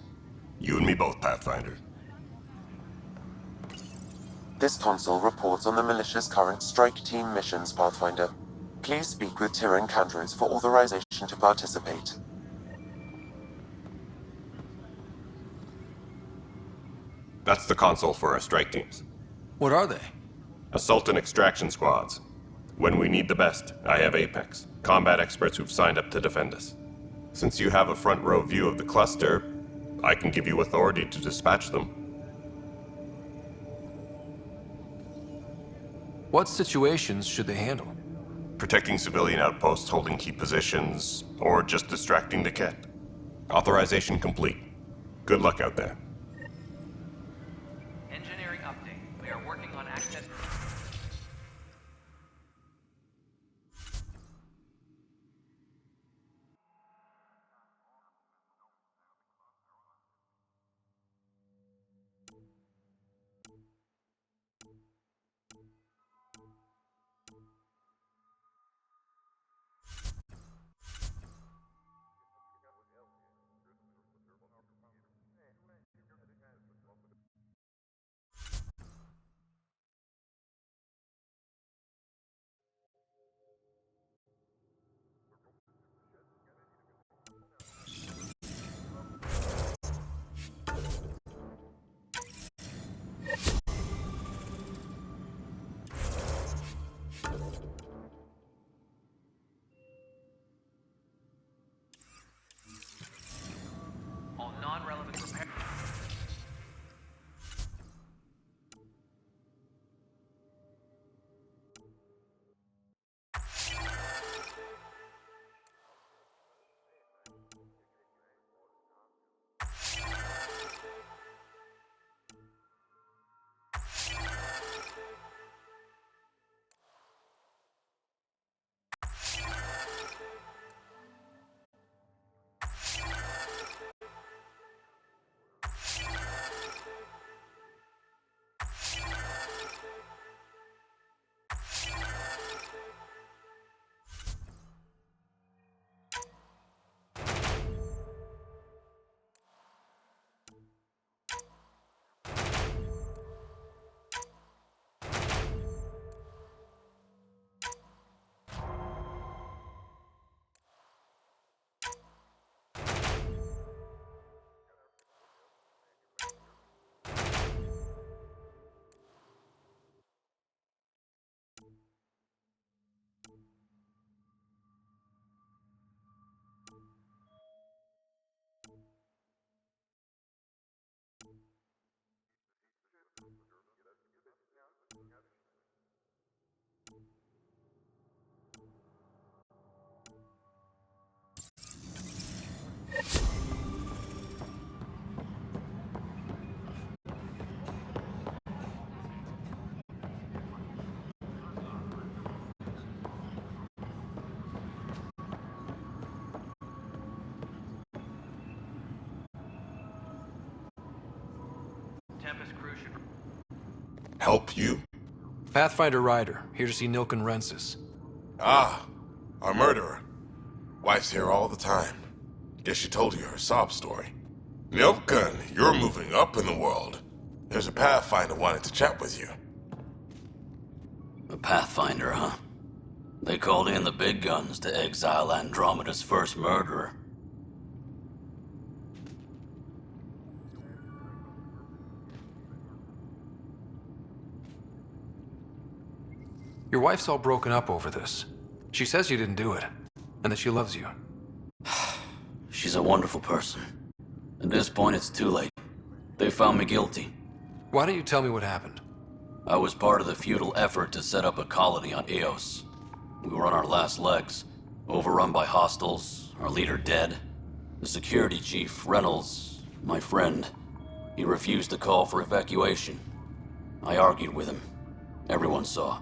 You and me both, Pathfinder. This console reports on the militia's current strike team missions, Pathfinder. Please speak with Tyrian Kandros for authorization to participate. That's the console for our strike teams. What are they? Assault and extraction squads. When we need the best, I have Apex, combat experts who've signed up to defend us. Since you have a front row view of the cluster, I can give you authority to dispatch them. What situations should they handle? Protecting civilian outposts, holding key positions, or just distracting the Ket. Authorization complete. Good luck out there. Engineering update. We are working on access. Tempest crew should... Help you? Pathfinder Ryder, here to see Nilken Rensis. Ah, our murderer. Wife's here all the time. Guess she told you her sob story. Nilken, you're moving up in the world. There's a Pathfinder wanted to chat with you. A Pathfinder, huh? They called in the big guns to exile Andromeda's first murderer. Your wife's all broken up over this. She says you didn't do it, and that she loves you. She's a wonderful person. At this point, it's too late. They found me guilty. Why don't you tell me what happened? I was part of the futile effort to set up a colony on Eos. We were on our last legs, overrun by hostiles, our leader dead. The security chief, Reynolds, my friend, he refused to call for evacuation. I argued with him. Everyone saw.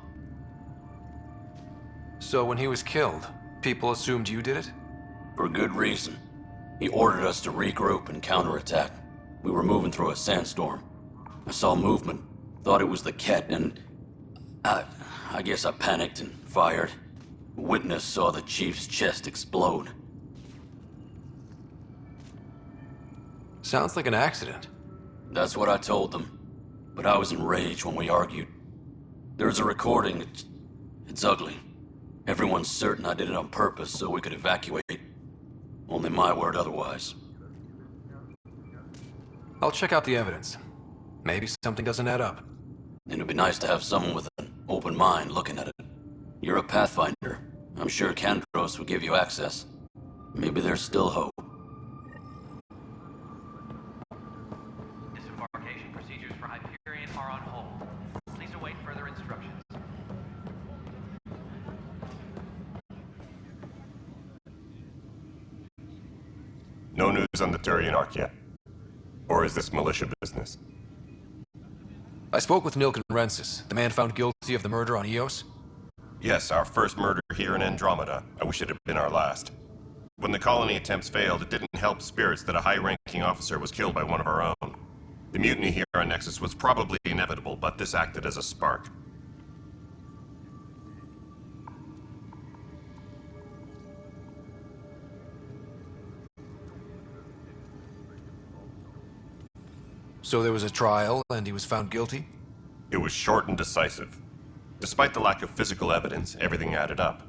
So when he was killed, people assumed you did it? For good reason. He ordered us to regroup and counterattack. We were moving through a sandstorm. I saw movement, thought it was the Ket, and I guess I panicked and fired. A witness saw the chief's chest explode. Sounds like an accident. That's what I told them. But I was enraged when we argued. There's a recording. It's ugly. Everyone's certain I did it on purpose so we could evacuate. Only my word otherwise. I'll check out the evidence. Maybe something doesn't add up. It'd be nice to have someone with an open mind looking at it. You're a Pathfinder. I'm sure Kandros would give you access. Maybe there's still hope. Disembarkation procedures for Hyperion are on hold. Please await further instructions. No news on the Turian Ark yet? Or is this militia business? I spoke with Nilken Rensis, the man found guilty of the murder on Eos. Yes, our first murder here in Andromeda. I wish it had been our last. When the colony attempts failed, it didn't help spirits that a high-ranking officer was killed by one of our own. The mutiny here on Nexus was probably inevitable, but this acted as a spark. So there was a trial, and he was found guilty? It was short and decisive. Despite the lack of physical evidence, everything added up.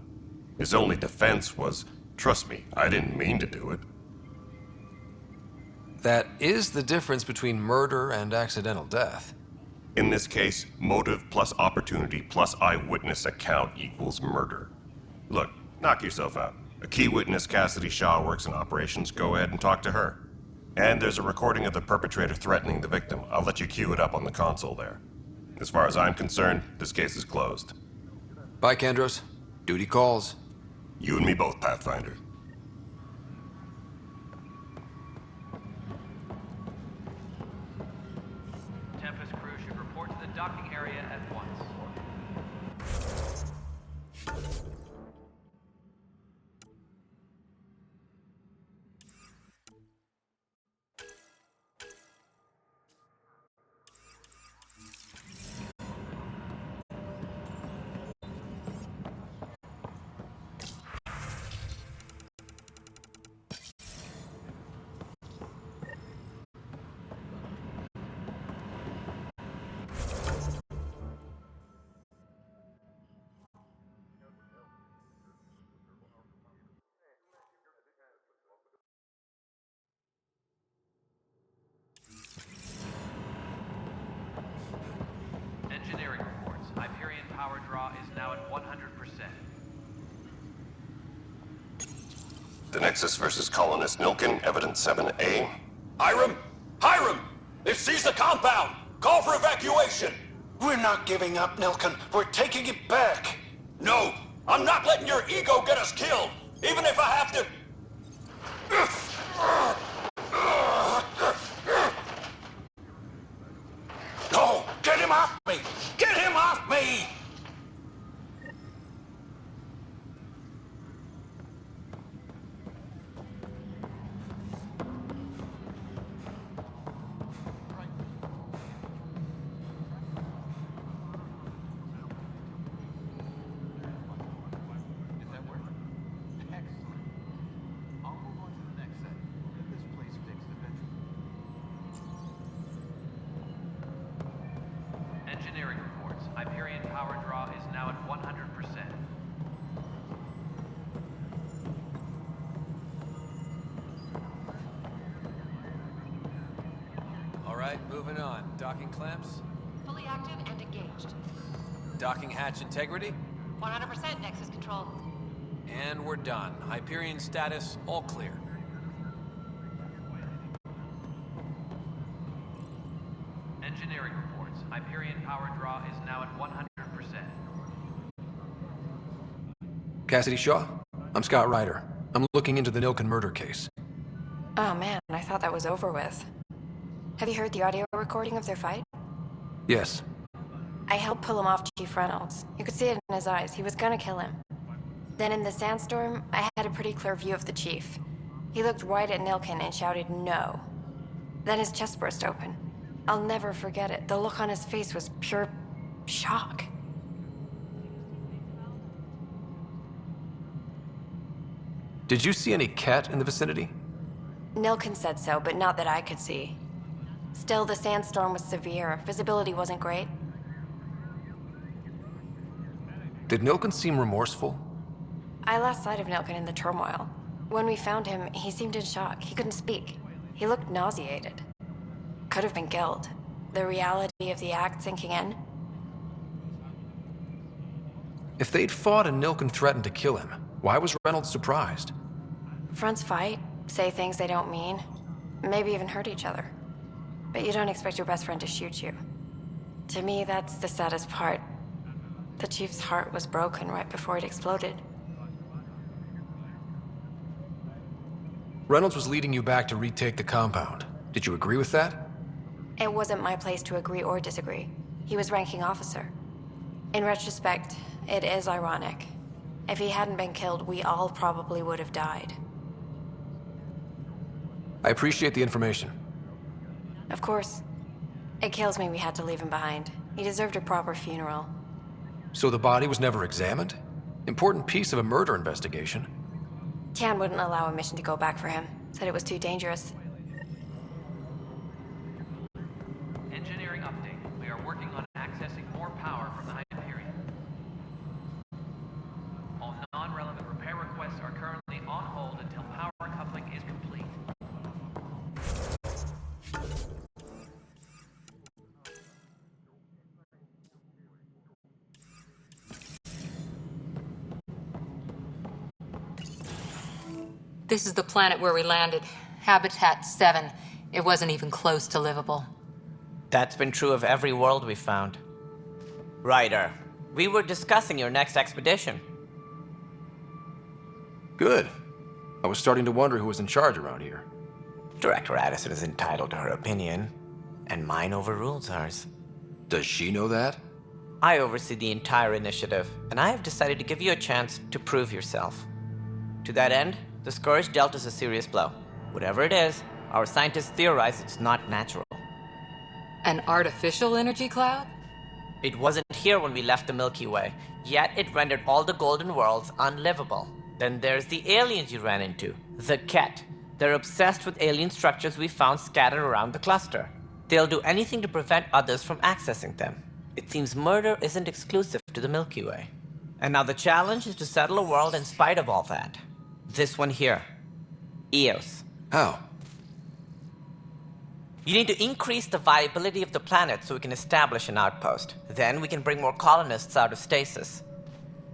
His only defense was, trust me, I didn't mean to do it. That is the difference between murder and accidental death. In this case, motive plus opportunity plus eyewitness account equals murder. Look, knock yourself out. A key witness, Cassidy Shaw, works in operations. Go ahead and talk to her. And there's a recording of the perpetrator threatening the victim. I'll let you cue it up on the console there. As far as I'm concerned, this case is closed. Bye, Kandros. Duty calls. You and me both, Pathfinder. Tempest crew should report to the docking area at once. Engineering reports. Hyperion power draw is now at 100%. The Nexus versus colonist Nilken, evidence 7A. Hiram! Hiram! They've seized the compound! Call for evacuation! We're not giving up, Nilken. We're taking it back. No! I'm not letting your ego get us killed! Even if I have to... No! Get him off me! Get him off me! now at 100%. All right, moving on. Docking clamps? Fully active and engaged. Docking hatch integrity? 100% Nexus control. And we're done. Hyperion status, all clear. Engineering reports. Hyperion power draw is now at 100%. Cassidy Shaw? I'm Scott Ryder. I'm looking into the Nilken murder case. Oh man, I thought that was over with. Have you heard the audio recording of their fight? Yes. I helped pull him off Chief Reynolds. You could see it in his eyes. He was gonna kill him. Then in the sandstorm, I had a pretty clear view of the chief. He looked right at Nilken and shouted no. Then his chest burst open. I'll never forget it. The look on his face was pure shock. Did you see any cat in the vicinity? Nilken said so, but not that I could see. Still, the sandstorm was severe. Visibility wasn't great. Did Nilken seem remorseful? I lost sight of Nilken in the turmoil. When we found him, he seemed in shock. He couldn't speak. He looked nauseated. Could have been guilt. The reality of the act sinking in. If they'd fought and Nilken threatened to kill him, why was Reynolds surprised? Fronts fight, say things they don't mean, maybe even hurt each other. But you don't expect your best friend to shoot you. To me, that's the saddest part. The chief's heart was broken right before it exploded. Reynolds was leading you back to retake the compound. Did you agree with that? It wasn't my place to agree or disagree. He was ranking officer. In retrospect, it is ironic. If he hadn't been killed, we all probably would have died. I appreciate the information. Of course. It kills me we had to leave him behind. He deserved a proper funeral. So the body was never examined? Important piece of a murder investigation. Tian wouldn't allow a mission to go back for him. Said it was too dangerous. Engineering update. We are working on accessing more power from the Hyperion. All non-relevant repair requests are currently on hold until power coupling is complete. This is the planet where we landed. Habitat 7. It wasn't even close to livable. That's been true of every world we found. Ryder, we were discussing your next expedition. Good. I was starting to wonder who was in charge around here. Director Addison is entitled to her opinion, and mine overrules hers. Does she know that? I oversee the entire initiative, and I have decided to give you a chance to prove yourself. To that end, the Scourge dealt us a serious blow. Whatever it is, our scientists theorize it's not natural. An artificial energy cloud? It wasn't here when we left the Milky Way, yet it rendered all the golden worlds unlivable. Then there's the aliens you ran into, the Ket. They're obsessed with alien structures we found scattered around the cluster. They'll do anything to prevent others from accessing them. It seems murder isn't exclusive to the Milky Way. And now the challenge is to settle a world in spite of all that. This one here. Eos. How? You need to increase the viability of the planet so we can establish an outpost. Then we can bring more colonists out of stasis.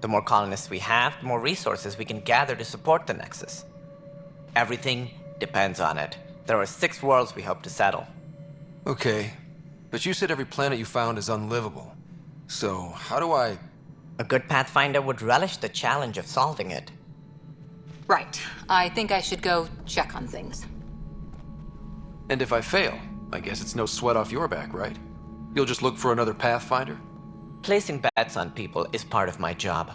The more colonists we have, the more resources we can gather to support the Nexus. Everything depends on it. There are 6 worlds we hope to settle. Okay, but you said every planet you found is unlivable. So, how do I... A good Pathfinder would relish the challenge of solving it. Right. I think I should go check on things. And if I fail, I guess it's no sweat off your back, right? You'll just look for another Pathfinder? Placing bets on people is part of my job.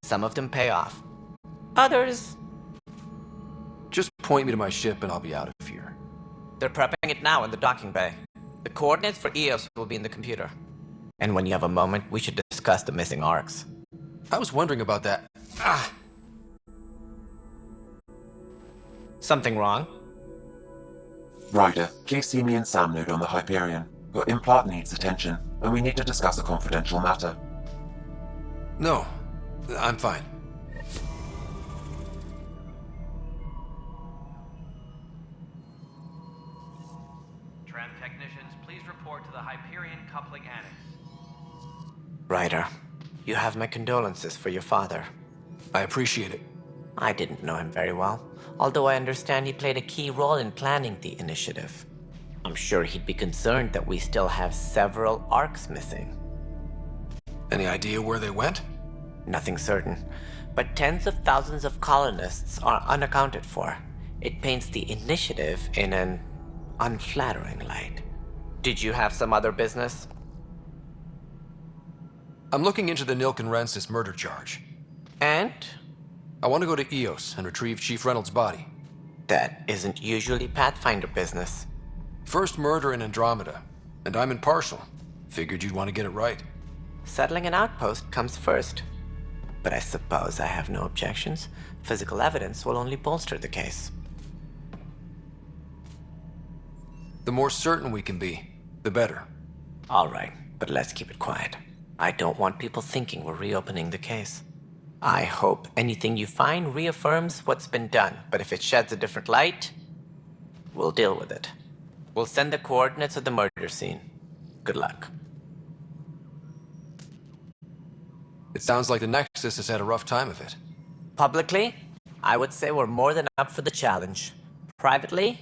Some of them pay off. Others... Just point me to my ship and I'll be out of here. They're prepping it now in the docking bay. The coordinates for Eos will be in the computer. And when you have a moment, we should discuss the missing arcs. I was wondering about that. Ah! Something wrong? Ryder, please see me and Sam Node on the Hyperion. Your implant needs attention, and we need to discuss a confidential matter. No, I'm fine. Tram technicians, please report to the Hyperion Coupling Annex. Ryder, you have my condolences for your father. I appreciate it. I didn't know him very well, although I understand he played a key role in planning the initiative. I'm sure he'd be concerned that we still have several arcs missing. Any idea where they went? Nothing certain, but tens of thousands of colonists are unaccounted for. It paints the initiative in an unflattering light. Did you have some other business? I'm looking into the Nilken-Rensis murder charge. And? I want to go to EOS and retrieve Chief Reynolds' body. That isn't usually Pathfinder business. First murder in Andromeda, and I'm impartial. Figured you'd want to get it right. Settling an outpost comes first. But I suppose I have no objections. Physical evidence will only bolster the case. The more certain we can be, the better. All right, but let's keep it quiet. I don't want people thinking we're reopening the case. I hope anything you find reaffirms what's been done, but if it sheds a different light, we'll deal with it. We'll send the coordinates of the murder scene. Good luck. It sounds like the Nexus has had a rough time of it. Publicly, I would say we're more than up for the challenge. Privately,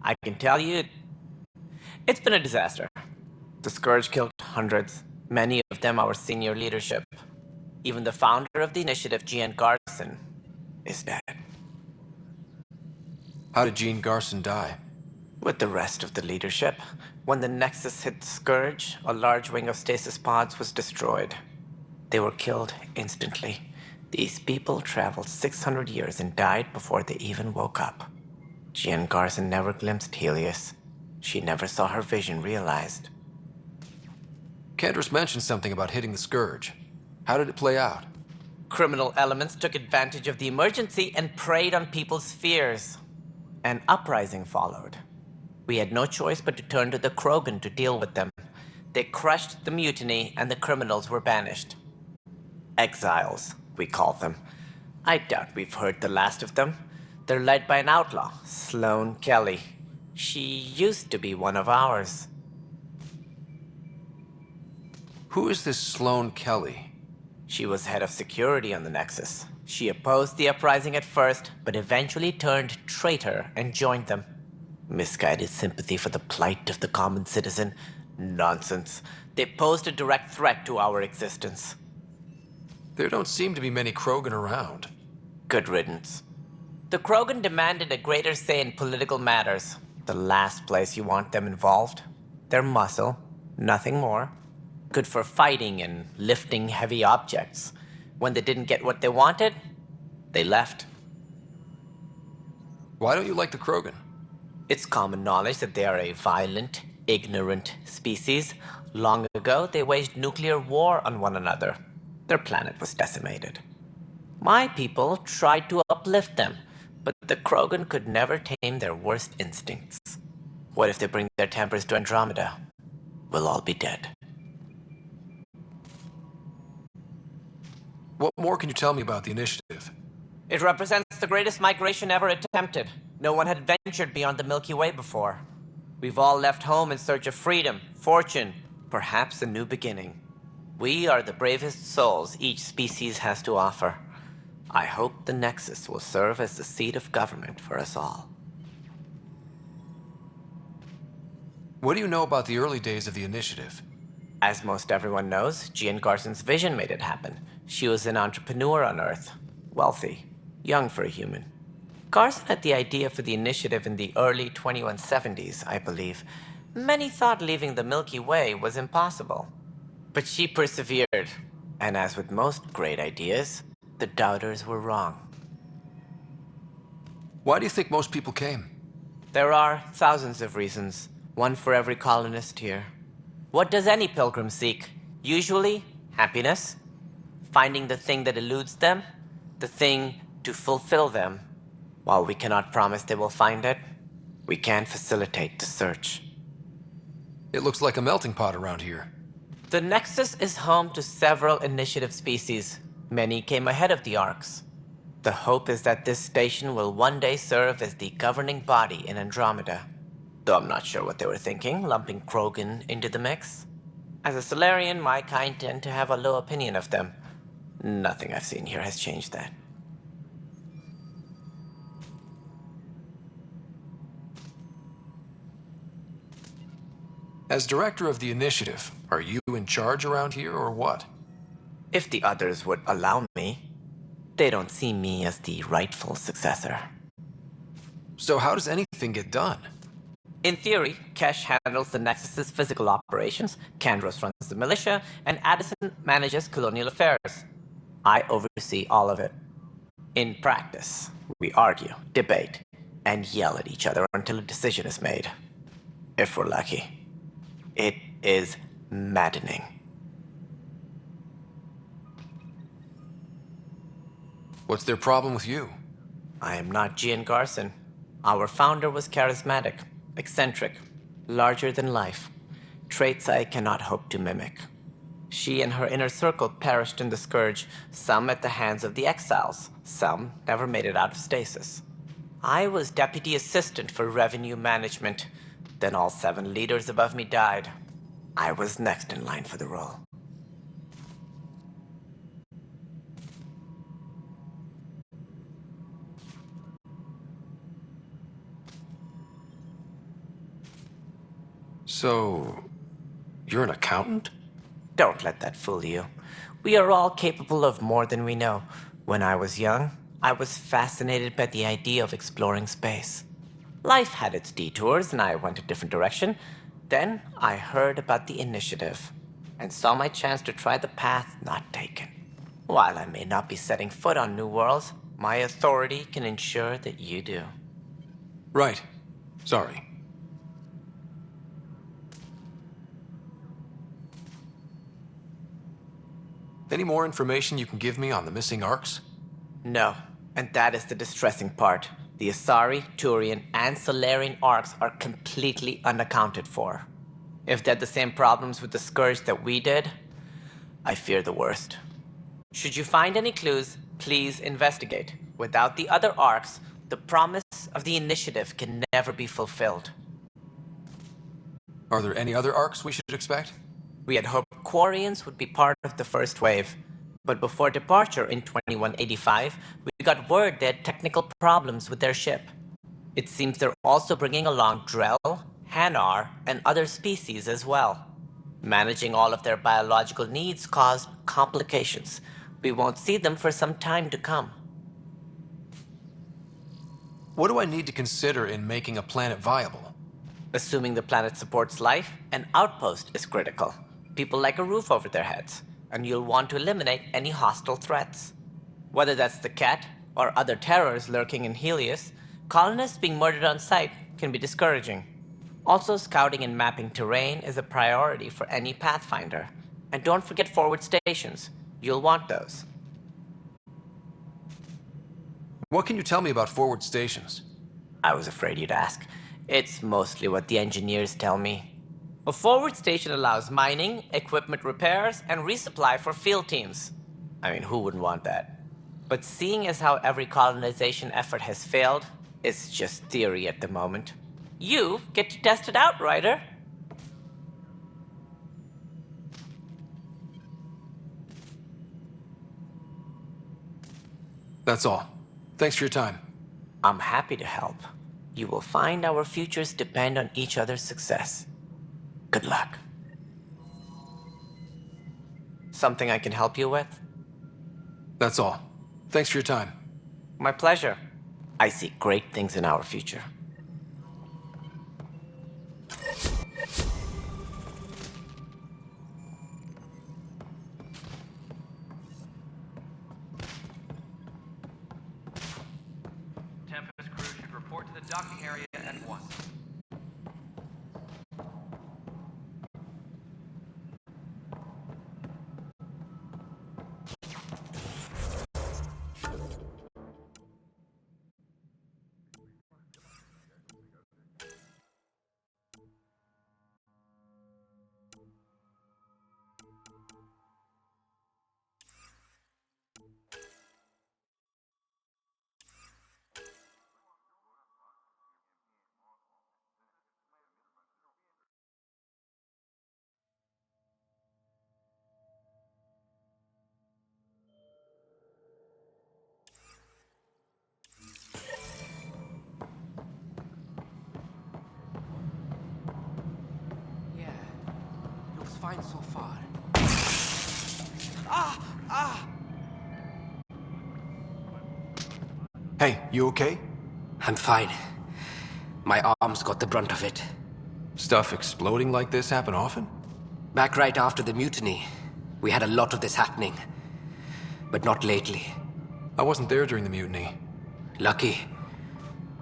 I can tell you, it's been a disaster. The Scourge killed hundreds, many of them our senior leadership. Even the founder of the initiative, Gian Garson, is dead. How did Jean Garson die? With the rest of the leadership, when the Nexus hit the Scourge, a large wing of stasis pods was destroyed. They were killed instantly. These people traveled 600 years and died before they even woke up. Jean Garson never glimpsed Helios. She never saw her vision realized. Cantor's mentioned something about hitting the Scourge. How did it play out? Criminal elements took advantage of the emergency and preyed on people's fears. An uprising followed. We had no choice but to turn to the Krogan to deal with them. They crushed the mutiny and the criminals were banished. Exiles, we call them. I doubt we've heard the last of them. They're led by an outlaw, Sloane Kelly. She used to be one of ours. Who is this Sloane Kelly? She was head of security on the Nexus. She opposed the uprising at first, but eventually turned traitor and joined them. Misguided sympathy for the plight of the common citizen? Nonsense. They posed a direct threat to our existence. There don't seem to be many Krogan around. Good riddance. The Krogan demanded a greater say in political matters. The last place you want them involved. Their muscle, nothing more. Good for fighting and lifting heavy objects. When they didn't get what they wanted, they left. Why don't you like the Krogan? It's common knowledge that they are a violent, ignorant species. Long ago, they waged nuclear war on one another. Their planet was decimated. My people tried to uplift them, but the Krogan could never tame their worst instincts. What if they bring their tempers to Andromeda? We'll all be dead. What more can you tell me about the initiative? It represents the greatest migration ever attempted. No one had ventured beyond the Milky Way before. We've all left home in search of freedom, fortune, perhaps a new beginning. We are the bravest souls each species has to offer. I hope the Nexus will serve as the seat of government for us all. What do you know about the early days of the initiative? As most everyone knows, Jean Garson's vision made it happen. She was an entrepreneur on Earth. Wealthy. Young for a human. Garson had the idea for the initiative in the early 2170s, I believe. Many thought leaving the Milky Way was impossible. But she persevered. And as with most great ideas, the doubters were wrong. Why do you think most people came? There are thousands of reasons, one for every colonist here. What does any pilgrim seek? Usually, happiness. Finding the thing that eludes them, the thing to fulfill them. While we cannot promise they will find it, we can facilitate the search. It looks like a melting pot around here. The Nexus is home to several initiative species. Many came ahead of the Arcs. The hope is that this station will one day serve as the governing body in Andromeda. Though I'm not sure what they were thinking, lumping Krogan into the mix. As a Solarian, my kind tend to have a low opinion of them. Nothing I've seen here has changed that. As director of the initiative, are you in charge around here or what? If the others would allow me, they don't see me as the rightful successor. So how does anything get done? In theory, Kesh handles the Nexus's physical operations, Kandros runs the militia, and Addison manages colonial affairs. I oversee all of it. In practice, we argue, debate, and yell at each other until a decision is made. If we're lucky. It is maddening. What's their problem with you? I am not Gian Garson. Our founder was charismatic, eccentric, larger than life. Traits I cannot hope to mimic. She and her inner circle perished in the Scourge, some at the hands of the Exiles, some never made it out of stasis. I was deputy assistant for revenue management. Then all 7 leaders above me died. I was next in line for the role. So, you're an accountant? Don't let that fool you. We are all capable of more than we know. When I was young, I was fascinated by the idea of exploring space. Life had its detours, and I went a different direction. Then I heard about the initiative, and saw my chance to try the path not taken. While I may not be setting foot on new worlds, my authority can ensure that you do. Right. Sorry. Any more information you can give me on the missing Arcs? No, and that is the distressing part. The Asari, Turian, and Solarian Arcs are completely unaccounted for. If they had the same problems with the Scourge that we did, I fear the worst. Should you find any clues, please investigate. Without the other Arcs, the promise of the initiative can never be fulfilled. Are there any other Arcs we should expect? We had hoped Quarians would be part of the first wave. But before departure in 2185, we got word they had technical problems with their ship. It seems they're also bringing along Drell, Hanar, and other species as well. Managing all of their biological needs caused complications. We won't see them for some time to come. What do I need to consider in making a planet viable? Assuming the planet supports life, an outpost is critical. People like a roof over their heads, and you'll want to eliminate any hostile threats. Whether that's the Cat or other terrors lurking in Helios, colonists being murdered on sight can be discouraging. Also, scouting and mapping terrain is a priority for any Pathfinder. And don't forget forward stations. You'll want those. What can you tell me about forward stations? I was afraid you'd ask. It's mostly what the engineers tell me. A forward station allows mining, equipment repairs, and resupply for field teams. I mean, who wouldn't want that? But seeing as how every colonization effort has failed, it's just theory at the moment. You get to test it out, Ryder. That's all. Thanks for your time. I'm happy to help. You will find our futures depend on each other's success. Good luck. Something I can help you with? That's all. Thanks for your time. My pleasure. I see great things in our future. Tempest crew should report to the docking area at once. fine so far. Hey, you okay? I'm fine. My arms got the brunt of it. Stuff exploding like this happen often? Back right after the mutiny, we had a lot of this happening. But not lately. I wasn't there during the mutiny. Lucky.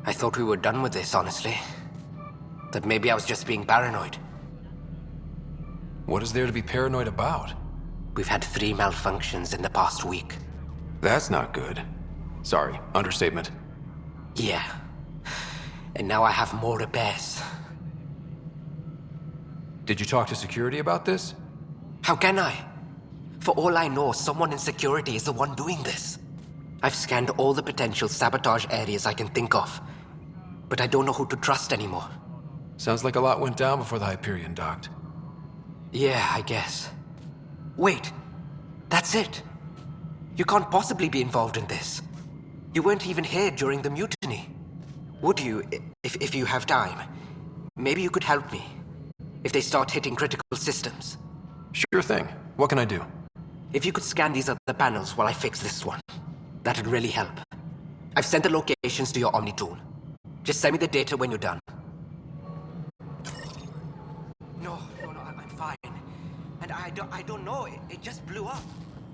I thought we were done with this, honestly. That maybe I was just being paranoid. What is there to be paranoid about? We've had 3 malfunctions in the past week. That's not good. Sorry, understatement. Yeah. And now I have more repairs. Did you talk to security about this? How can I? For all I know, someone in security is the one doing this. I've scanned all the potential sabotage areas I can think of. But I don't know who to trust anymore. Sounds like a lot went down before the Hyperion docked. Yeah, I guess. Wait. That's it. You can't possibly be involved in this. You weren't even here during the mutiny. Would you, if you have time? Maybe you could help me. If they start hitting critical systems. Sure thing. What can I do? If you could scan these other panels while I fix this one, that'd really help. I've sent the locations to your Omni tool. Just send me the data when you're done. No, I'm fine. And I don't know, it just blew up.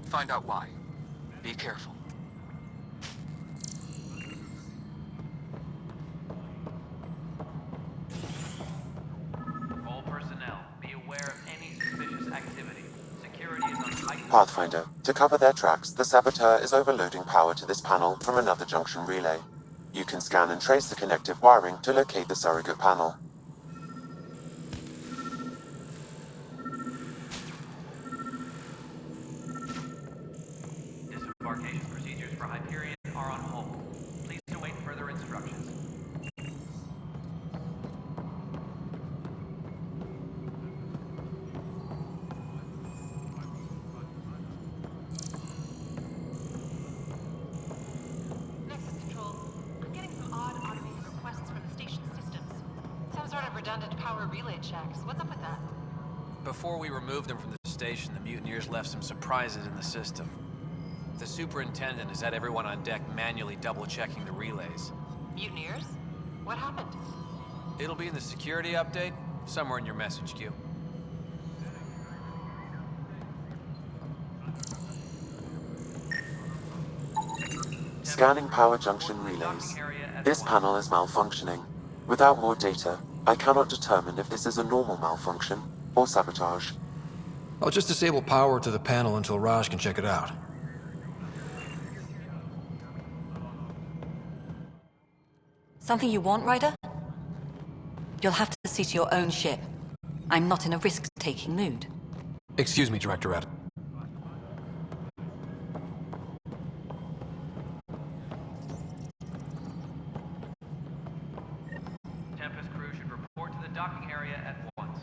Find out why. Be careful. All personnel, be aware of any suspicious activity. Security is on heightened. Pathfinder, to cover their tracks, the saboteur is overloading power to this panel from another junction relay. You can scan and trace the connective wiring to locate the surrogate panel. Disembarkation procedures for Hyperion are on hold. Please await further instructions. Nexus Control, I'm getting some odd automated requests from the station systems. Some sort of redundant power relay checks. What's up with that? Before we removed them from the station, the mutineers left some surprises in the system. The superintendent has had everyone on deck manually double-checking the relays. Mutineers? What happened? It'll be in the security update, somewhere in your message queue. Scanning power junction relays. This panel is malfunctioning. Without more data, I cannot determine if this is a normal malfunction or sabotage. I'll just disable power to the panel until Raj can check it out. Something you want, Ryder? You'll have to see to your own ship. I'm not in a risk-taking mood. Excuse me, Directorate. Tempest crew should report to the docking area at once.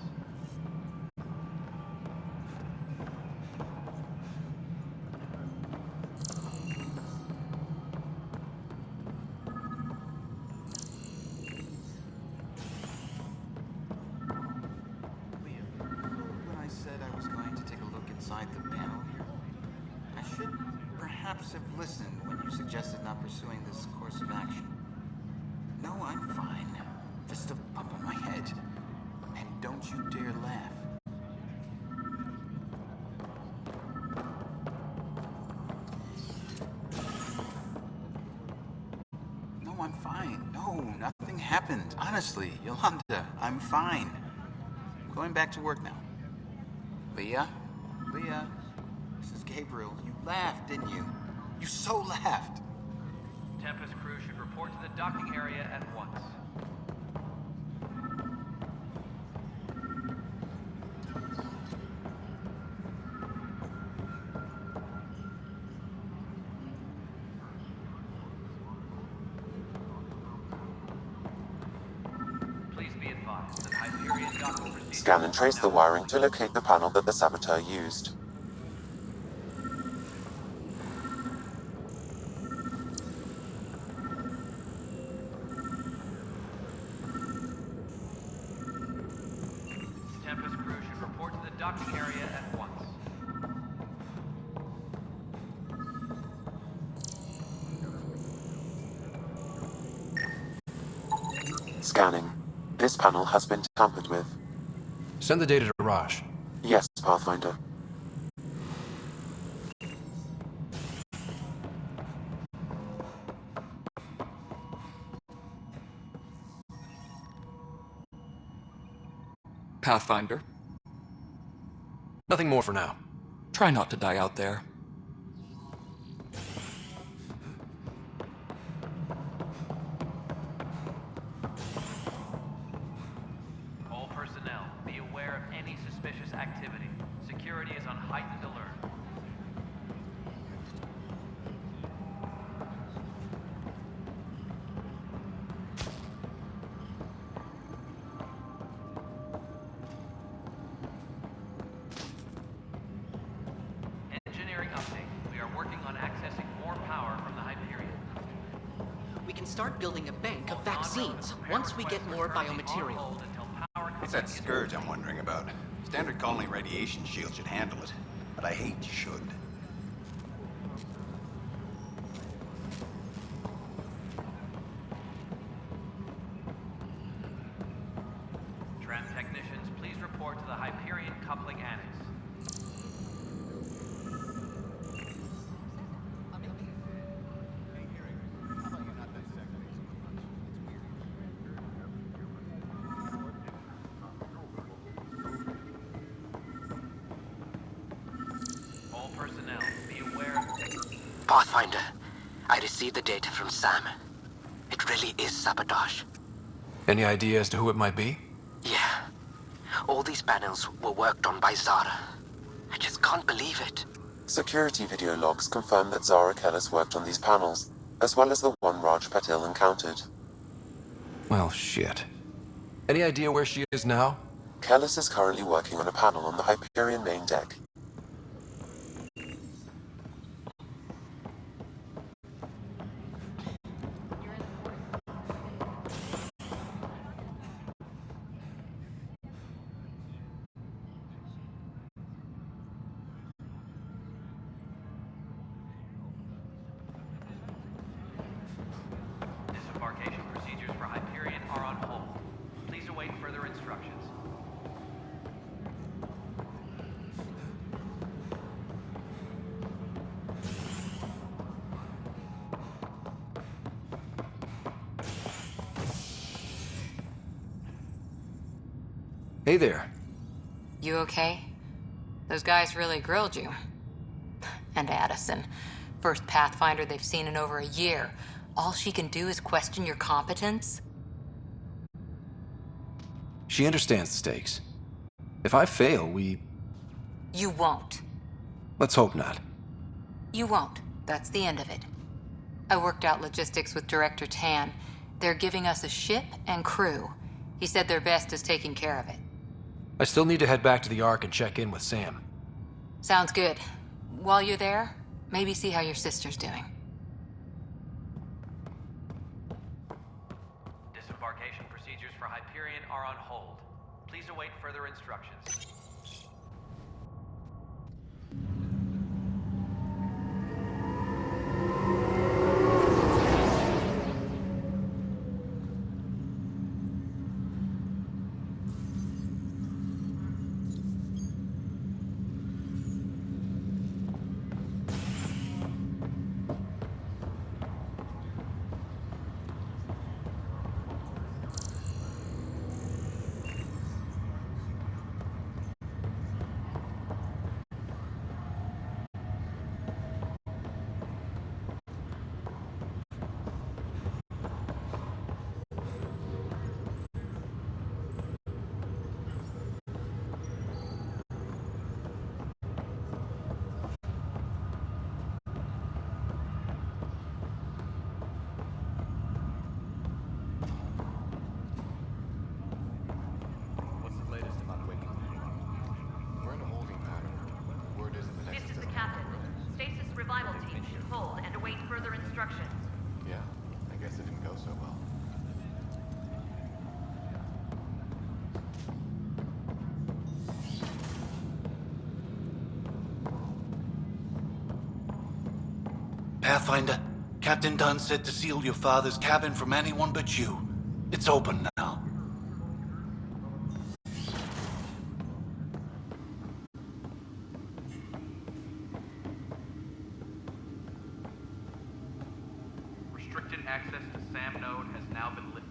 When I said I was going to take a look inside the panel here, I should perhaps have listened when you suggested not pursuing this course of action. No, I'm fine. Just a bump on my head. And don't you dare laugh. No, I'm fine. No, nothing happened. Honestly, Yolanda, I'm fine. I'm going back to work now. Leah? Leah? This is Gabriel. You laughed, didn't you? You so laughed. Tempest crew should report to the docking area at once. Please be advised that Hyperion docking procedures. Scan and trace the wiring to locate the panel that the saboteur used. Tempest crew should report to the docking docking area at once. Scanning. This panel has been tampered with. Send the data to Raj. Yes, Pathfinder. Pathfinder, Nothing more for now. try not to die out there. All personnel, be aware of any suspicious activity. Security is on heightened alert. Engineering update. We are working on accessing more power from the Hyperion. We can start building a bank of vaccines once we get more biomaterial. It's that scourge I'm wondering about. Standard colony radiation shield should handle it, but I hate should. Tram technicians, please report to the Hyperion coupling annex. All personnel, be aware. Pathfinder, I received the data from Sam. It really is sabotage. Any idea as to who it might be? Yeah. All these panels were worked on by Zara. I just can't believe it. Security video logs confirm that Zara Kellis worked on these panels, as well as the one Raj Patil encountered. Well, shit. Any idea where she is now? Kellis is currently working on a panel on the Hyperion main deck. Disembarkation procedures for Hyperion are on hold. Please await further instructions. Hey there. You okay? Those guys really grilled you. And Addison, first Pathfinder they've seen in over a year. All she can do is question your competence? She understands the stakes. If I fail, You won't. let's hope not. You won't. That's the end of it. I worked out logistics with Director Tan. They're giving us a ship and crew. He said their best is taking care of it. I still need to head back to the Ark and check in with Sam. Sounds good. While you're there, maybe see how your sister's doing. Disembarkation procedures for Hyperion are on hold. Please await further instructions. What's the latest about waking? We're in a holding pattern. Word is the Nexus This is the captain. Stasis revival team should hold and await further instructions. Yeah, I guess it didn't go so well. Pathfinder, Captain Dunn said to seal your father's cabin from anyone but you. It's open now. Restricted access to SAM node has now been lifted.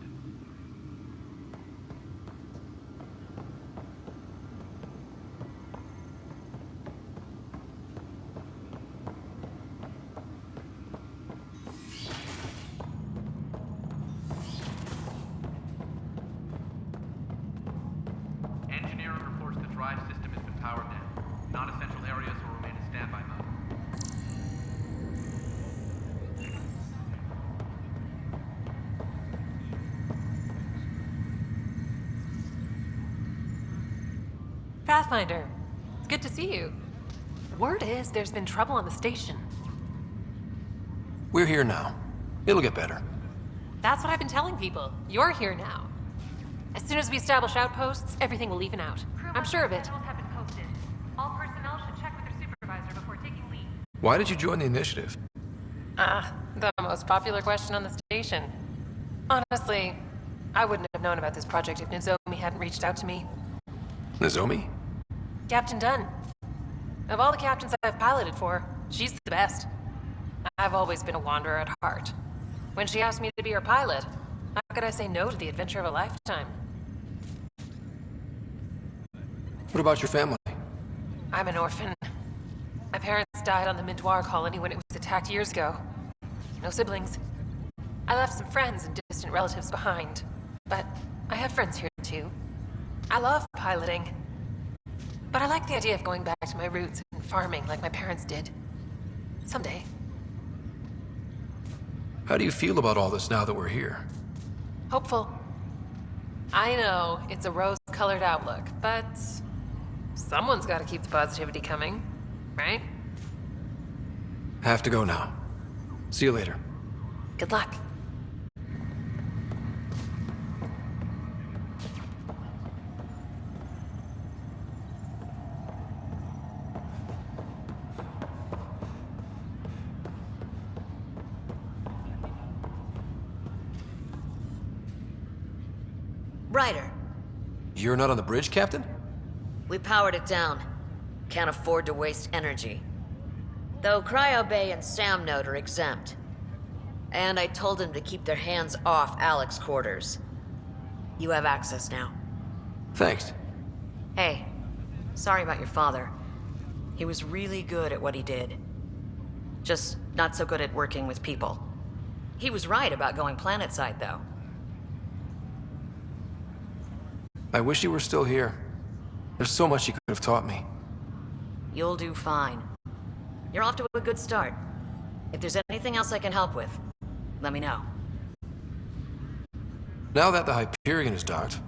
Engineering reports the drive system has been powered down. Non-essential areas will remain in standby mode. Pathfinder, it's good to see you. Word is there's been trouble on the station. We're here now. It'll get better. That's what I've been telling people. You're here now. As soon as we establish outposts, everything will even out. I'm sure of it. Have been posted. All personnel should check with their supervisor before taking leave. Why did you join the initiative? The most popular question on the station. Honestly, I wouldn't have known about this project if Nozomi hadn't reached out to me. Nozomi? Captain Dunn. Of all the captains I've piloted for, she's the best. I've always been a wanderer at heart. When she asked me to be her pilot, how could I say no to the adventure of a lifetime? What about your family? I'm an orphan. My parents died on the Mindoir colony when it was attacked years ago. No siblings. I left some friends and distant relatives behind, but I have friends here too. I love piloting, but I like the idea of going back to my roots and farming like my parents did. Someday. How do you feel about all this now that we're here? Hopeful. I know it's a rose-colored outlook, but someone's got to keep the positivity coming, right? Have to go now. See you later. Good luck. Ryder, You're not on the bridge, Captain? we powered it down. Can't afford to waste energy. Though Cryo Bay and Sam Node are exempt. And I told them to keep their hands off Alec's quarters. You have access now. Thanks. Hey, sorry about your father. He was really good at what he did. Just not so good at working with people. He was right about going planetside, though. I wish you were still here. There's so much you could have taught me. You'll do fine. You're off to a good start. If there's anything else I can help with, let me know. Now that the Hyperion is docked,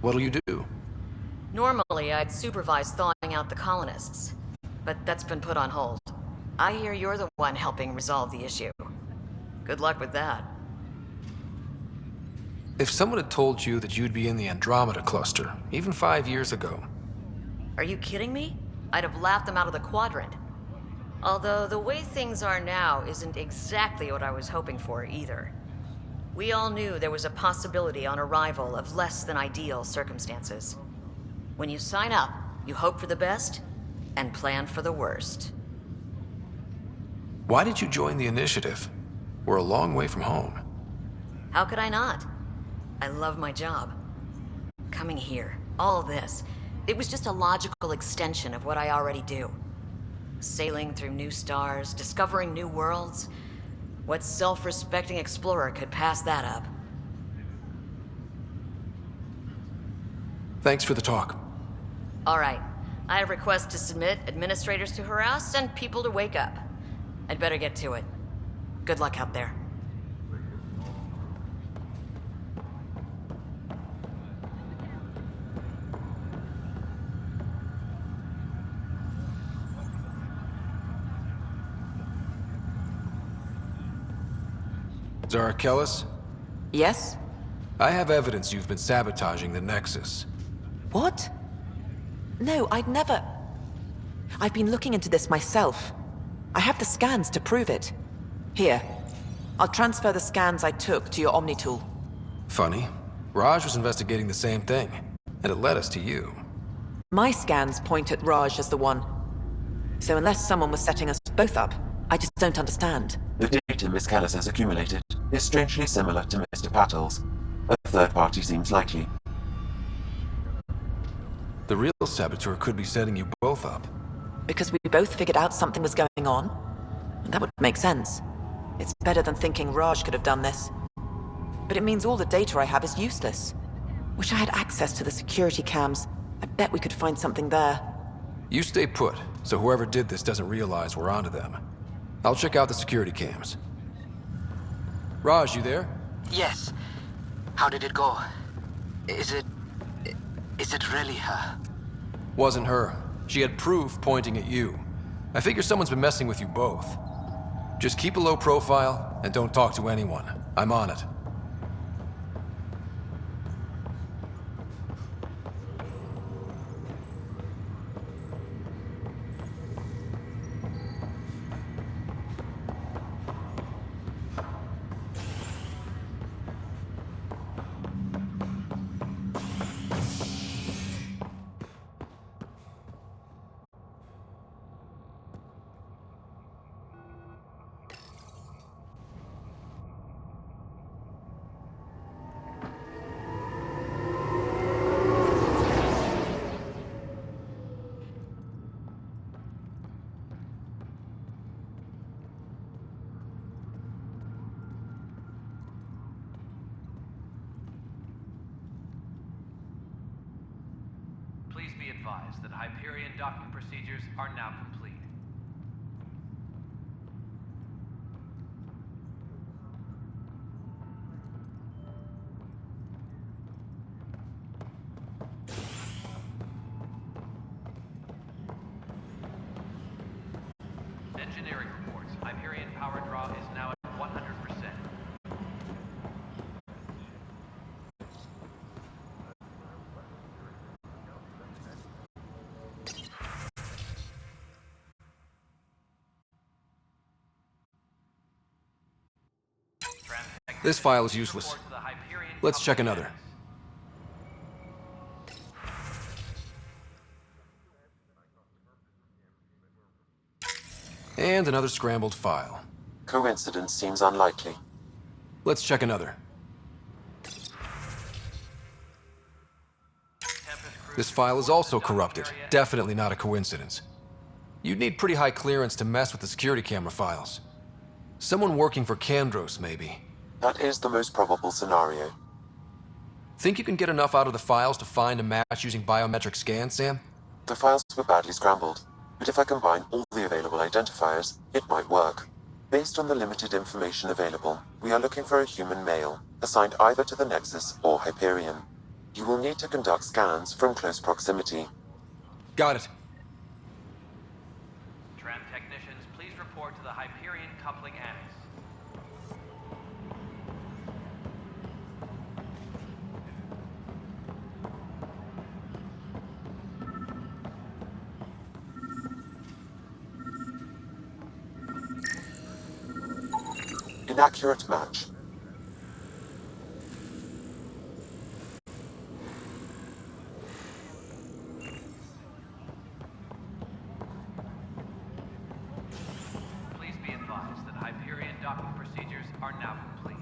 what'll you do? Normally, I'd supervise thawing out the colonists, but that's been put on hold. I hear you're the one helping resolve the issue. Good luck with that. If someone had told you that you'd be in the Andromeda cluster, even 5 years ago... Are you kidding me? I'd have laughed them out of the quadrant. Although the way things are now isn't exactly what I was hoping for either. We all knew there was a possibility on arrival of less than ideal circumstances. When you sign up, you hope for the best and plan for the worst. Why did you join the initiative? We're a long way from home. How could I not? I love my job. Coming here, all this, it was just a logical extension of what I already do. Sailing through new stars, discovering new worlds. What self-respecting explorer could pass that up? Thanks for the talk. All right. I have requests to submit, administrators to harass, and people to wake up. I'd better get to it. Good luck out there. Zara Kellis? Yes? I have evidence you've been sabotaging the Nexus. What? No, I'd never... I've been looking into this myself. I have the scans to prove it. Here. I'll transfer the scans I took to your Omni tool. Funny. Raj was investigating the same thing, and it led us to you. My scans point at Raj as the one. So unless someone was setting us both up, I just don't understand. The data Miss Callis has accumulated is strangely similar to Mr. Patel's. A third party seems likely. The real saboteur could be setting you both up. Because we both figured out something was going on? That would make sense. It's better than thinking Raj could have done this. But it means all the data I have is useless. Wish I had access to the security cams. I bet we could find something there. You stay put, so whoever did this doesn't realize we're onto them. I'll check out the security cams. Raj, you there? Yes. How did it go? Is it really her? Wasn't her. She had proof pointing at you. I figure someone's been messing with you both. Just keep a low profile and don't talk to anyone. I'm on it. Please be advised that Hyperion docking procedures are now complete. Engineering reports. Hyperion power draw is now at 100%. This file is useless. Let's check another. And another scrambled file. Coincidence seems unlikely. Let's check another. This file is also corrupted. Definitely not a coincidence. You'd need pretty high clearance to mess with the security camera files. Someone working for Kandros, maybe. That is the most probable scenario. Think you can get enough out of the files to find a match using biometric scans, Sam? The files were badly scrambled, but if I combine all the available identifiers, it might work. Based on the limited information available, we are looking for a human male, assigned either to the Nexus or Hyperion. You will need to conduct scans from close proximity. Got it. Tram technicians, please report to the Hyperion coupling annex. Inaccurate match. Please be advised that Hyperion docking procedures are now complete.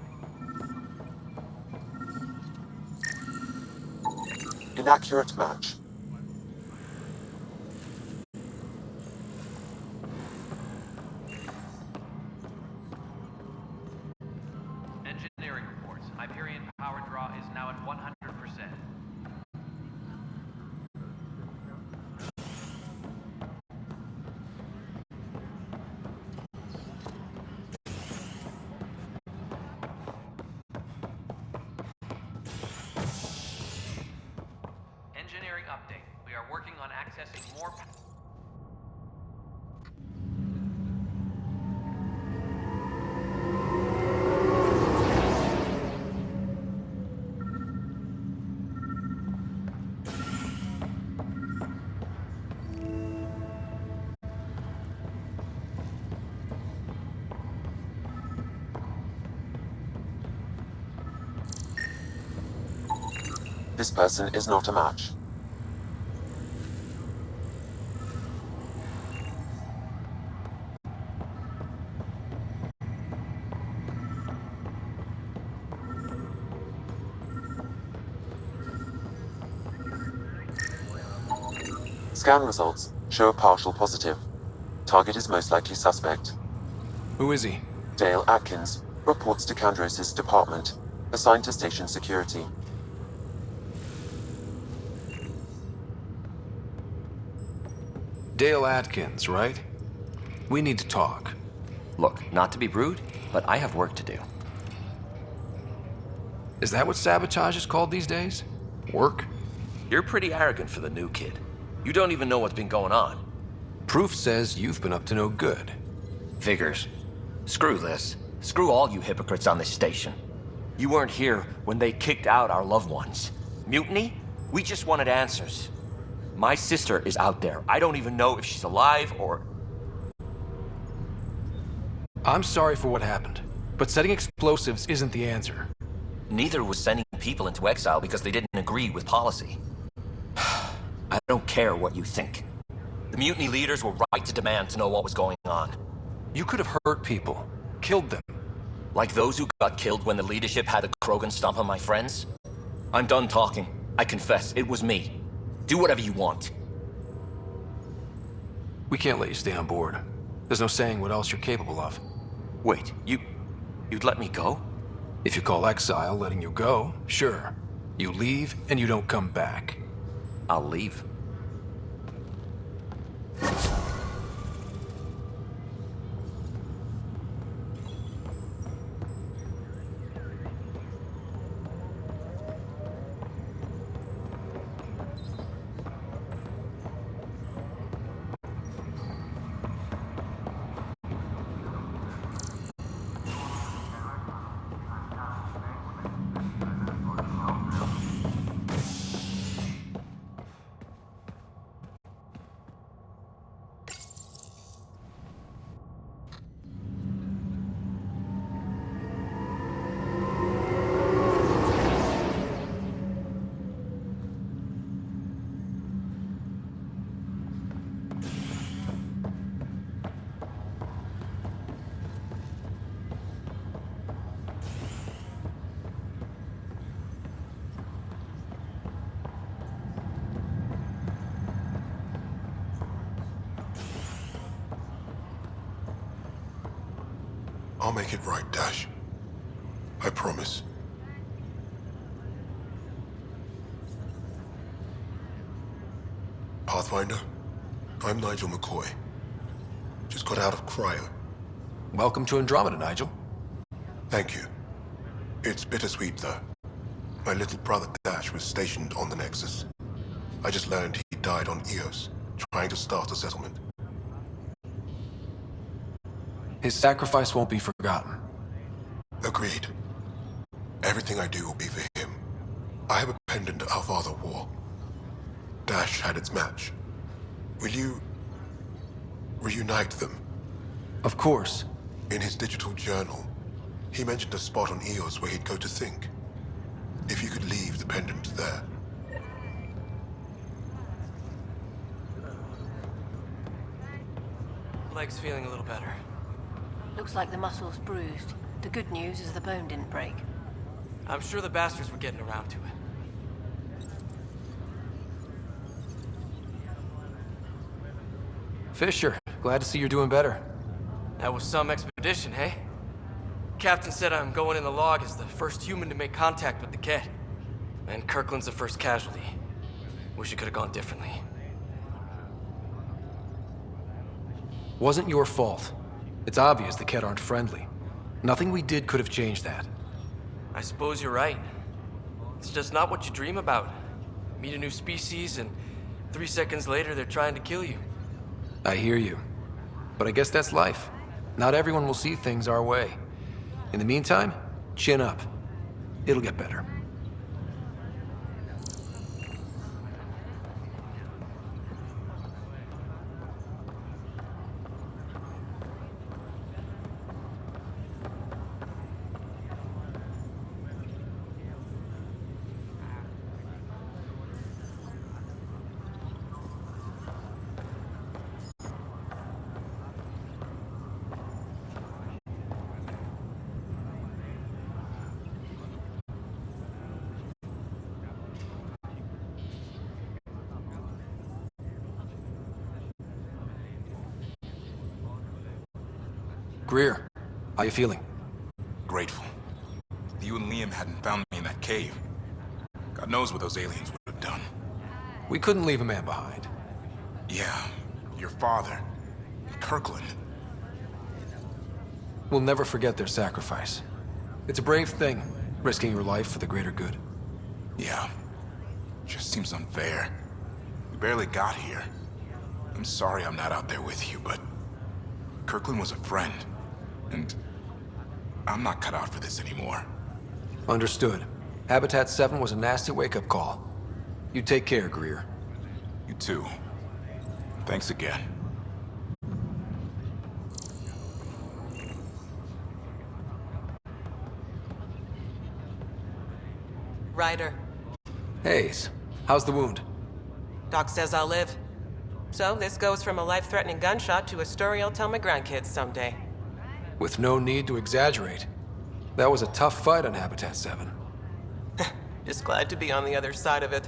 Inaccurate match. Engineering reports. Hyperion power draw is now at 100%. Engineering update. We are working on accessing more. This person is not a match. Scan results show a partial positive. Target is most likely suspect. Who is he? Dale Atkins, reports to Kandros' department, assigned to station security. Dale Atkins, right? We need to talk. Look, not to be rude, but I have work to do. Is that what sabotage is called these days? Work? You're pretty arrogant for the new kid. You don't even know what's been going on. Proof says you've been up to no good. Figures. Screw this. Screw all you hypocrites on this station. You weren't here when they kicked out our loved ones. Mutiny? We just wanted answers. My sister is out there. I don't even know if she's alive or... I'm sorry for what happened, but setting explosives isn't the answer. Neither was sending people into exile because they didn't agree with policy. I don't care what you think. The mutiny leaders were right to demand to know what was going on. You could have hurt people, killed them. Like those who got killed when the leadership had a Krogan stomp on my friends? I'm done talking. I confess, it was me. Do whatever you want. We can't let you stay on board. There's no saying what else you're capable of. Wait, you'd let me go? If you call exile letting you go, sure. You leave and you don't come back. I'll leave. I'll make it right, Dash. I promise. Pathfinder, I'm Nigel McCoy. Just got out of cryo. Welcome to Andromeda, Nigel. Thank you. It's bittersweet, though. My little brother Dash was stationed on the Nexus. I just learned he died on Eos, trying to start a settlement. His sacrifice won't be forgotten. Agreed. Everything I do will be for him. I have a pendant our father wore. Dash had its match. Will you... reunite them? Of course. In his digital journal, he mentioned a spot on Eos where he'd go to think. If you could leave the pendant there. Leg's feeling a little better. Looks like the muscle's bruised. The good news is the bone didn't break. I'm sure the bastards were getting around to it. Fisher, glad to see you're doing better. That was some expedition, hey? Captain said I'm going in the log as the first human to make contact with the Ket. And Kirkland's the first casualty. Wish it could have gone differently. Wasn't your fault. It's obvious the Ket aren't friendly. Nothing we did could have changed that. I suppose you're right. It's just not what you dream about. Meet a new species and 3 seconds later they're trying to kill you. I hear you. But I guess that's life. Not everyone will see things our way. In the meantime, chin up. It'll get better. Greer, how you feeling? Grateful. If you and Liam hadn't found me in that cave, God knows what those aliens would have done. We couldn't leave a man behind. Yeah, your father, and Kirkland. We'll never forget their sacrifice. It's a brave thing, risking your life for the greater good. Yeah, just seems unfair. We barely got here. I'm sorry I'm not out there with you, but Kirkland was a friend, and I'm not cut out for this anymore. Understood. Habitat 7 was a nasty wake-up call. You take care, Greer. You too. Thanks again. Ryder. Hayes, how's the wound? Doc says I'll live. So this goes from a life-threatening gunshot to a story I'll tell my grandkids someday. With no need to exaggerate. That was a tough fight on Habitat 7. Just glad to be on the other side of it.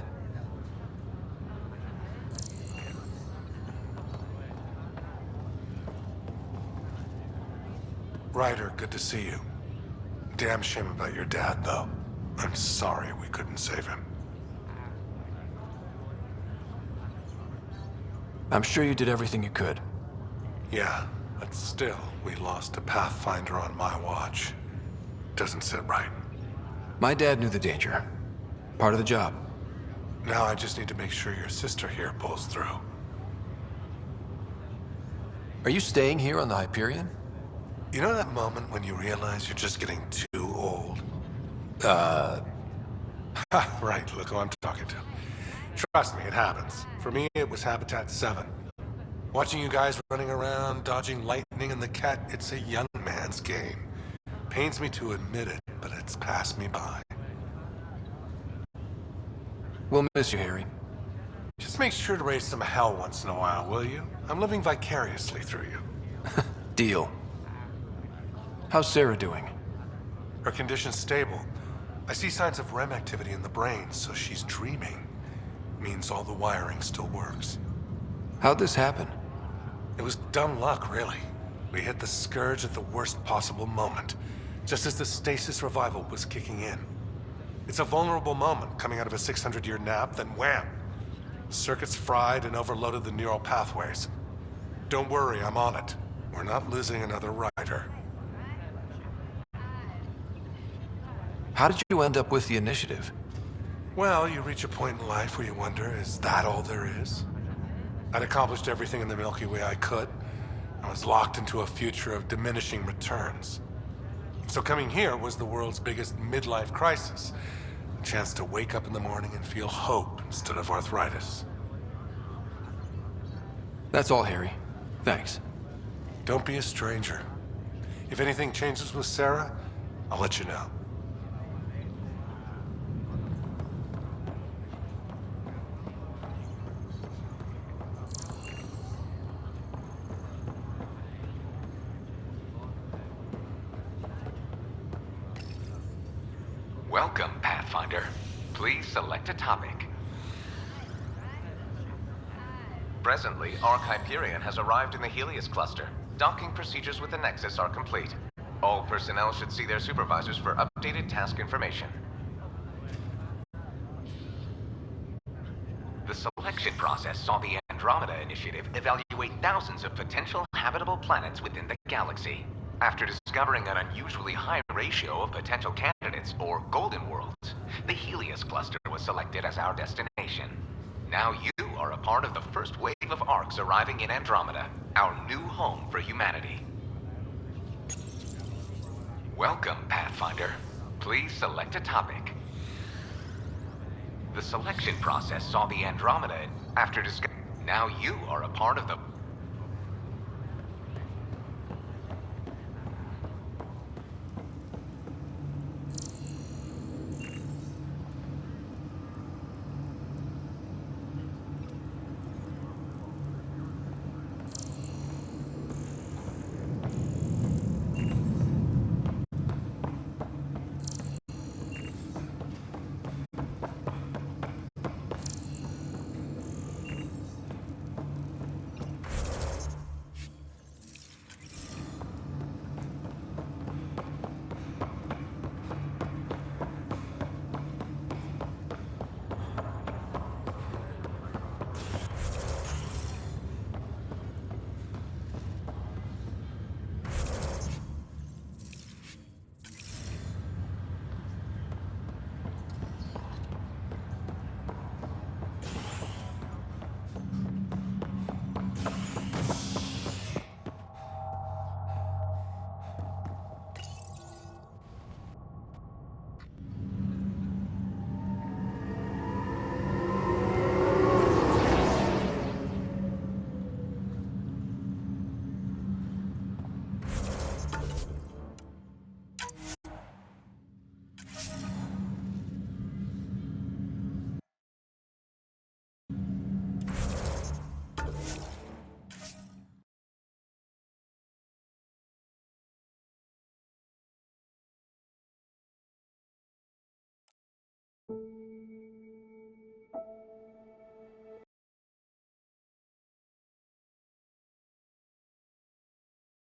Ryder, good to see you. Damn shame about your dad, though. I'm sorry we couldn't save him. I'm sure you did everything you could. Yeah, but still, we lost a Pathfinder on my watch. Doesn't sit right. My dad knew the danger. Part of the job. Now I just need to make sure your sister here pulls through. Are you staying here on the Hyperion? You know that moment when you realize you're just getting too old? Right, look who I'm talking to. Trust me, it happens. For me, it was Habitat 7. Watching you guys running around, dodging lightning and the cat, it's a young man's game. Pains me to admit it, but it's passed me by. We'll miss you, Harry. Just make sure to raise some hell once in a while, will you? I'm living vicariously through you. Deal. How's Sarah doing? Her condition's stable. I see signs of REM activity in the brain, so she's dreaming. Means all the wiring still works. How'd this happen? It was dumb luck, really. We hit the Scourge at the worst possible moment, just as the stasis revival was kicking in. It's a vulnerable moment, coming out of a 600-year nap, then wham! The circuits fried and overloaded the neural pathways. Don't worry, I'm on it. We're not losing another rider. How did you end up with the initiative? Well, you reach a point in life where you wonder, is that all there is? I'd accomplished everything in the Milky Way I could. I was locked into a future of diminishing returns. So coming here was the world's biggest midlife crisis. A chance to wake up in the morning and feel hope instead of arthritis. That's all, Harry. Thanks. Don't be a stranger. If anything changes with Sarah, I'll let you know. Welcome, Pathfinder. Please select a topic. Presently, Arc Hyperion has arrived in the Helios cluster. Docking procedures with the Nexus are complete. All personnel should see their supervisors for updated task information. The selection process saw the Andromeda initiative evaluate thousands of potential habitable planets within the galaxy. After discovering an unusually high ratio of potential candidates, or golden worlds, the Helios cluster was selected as our destination. Now you are a part of the first wave of arcs arriving in Andromeda, our new home for humanity. Welcome, Pathfinder. Please select a topic. The selection process saw the Andromeda after discovering. Now you are a part of the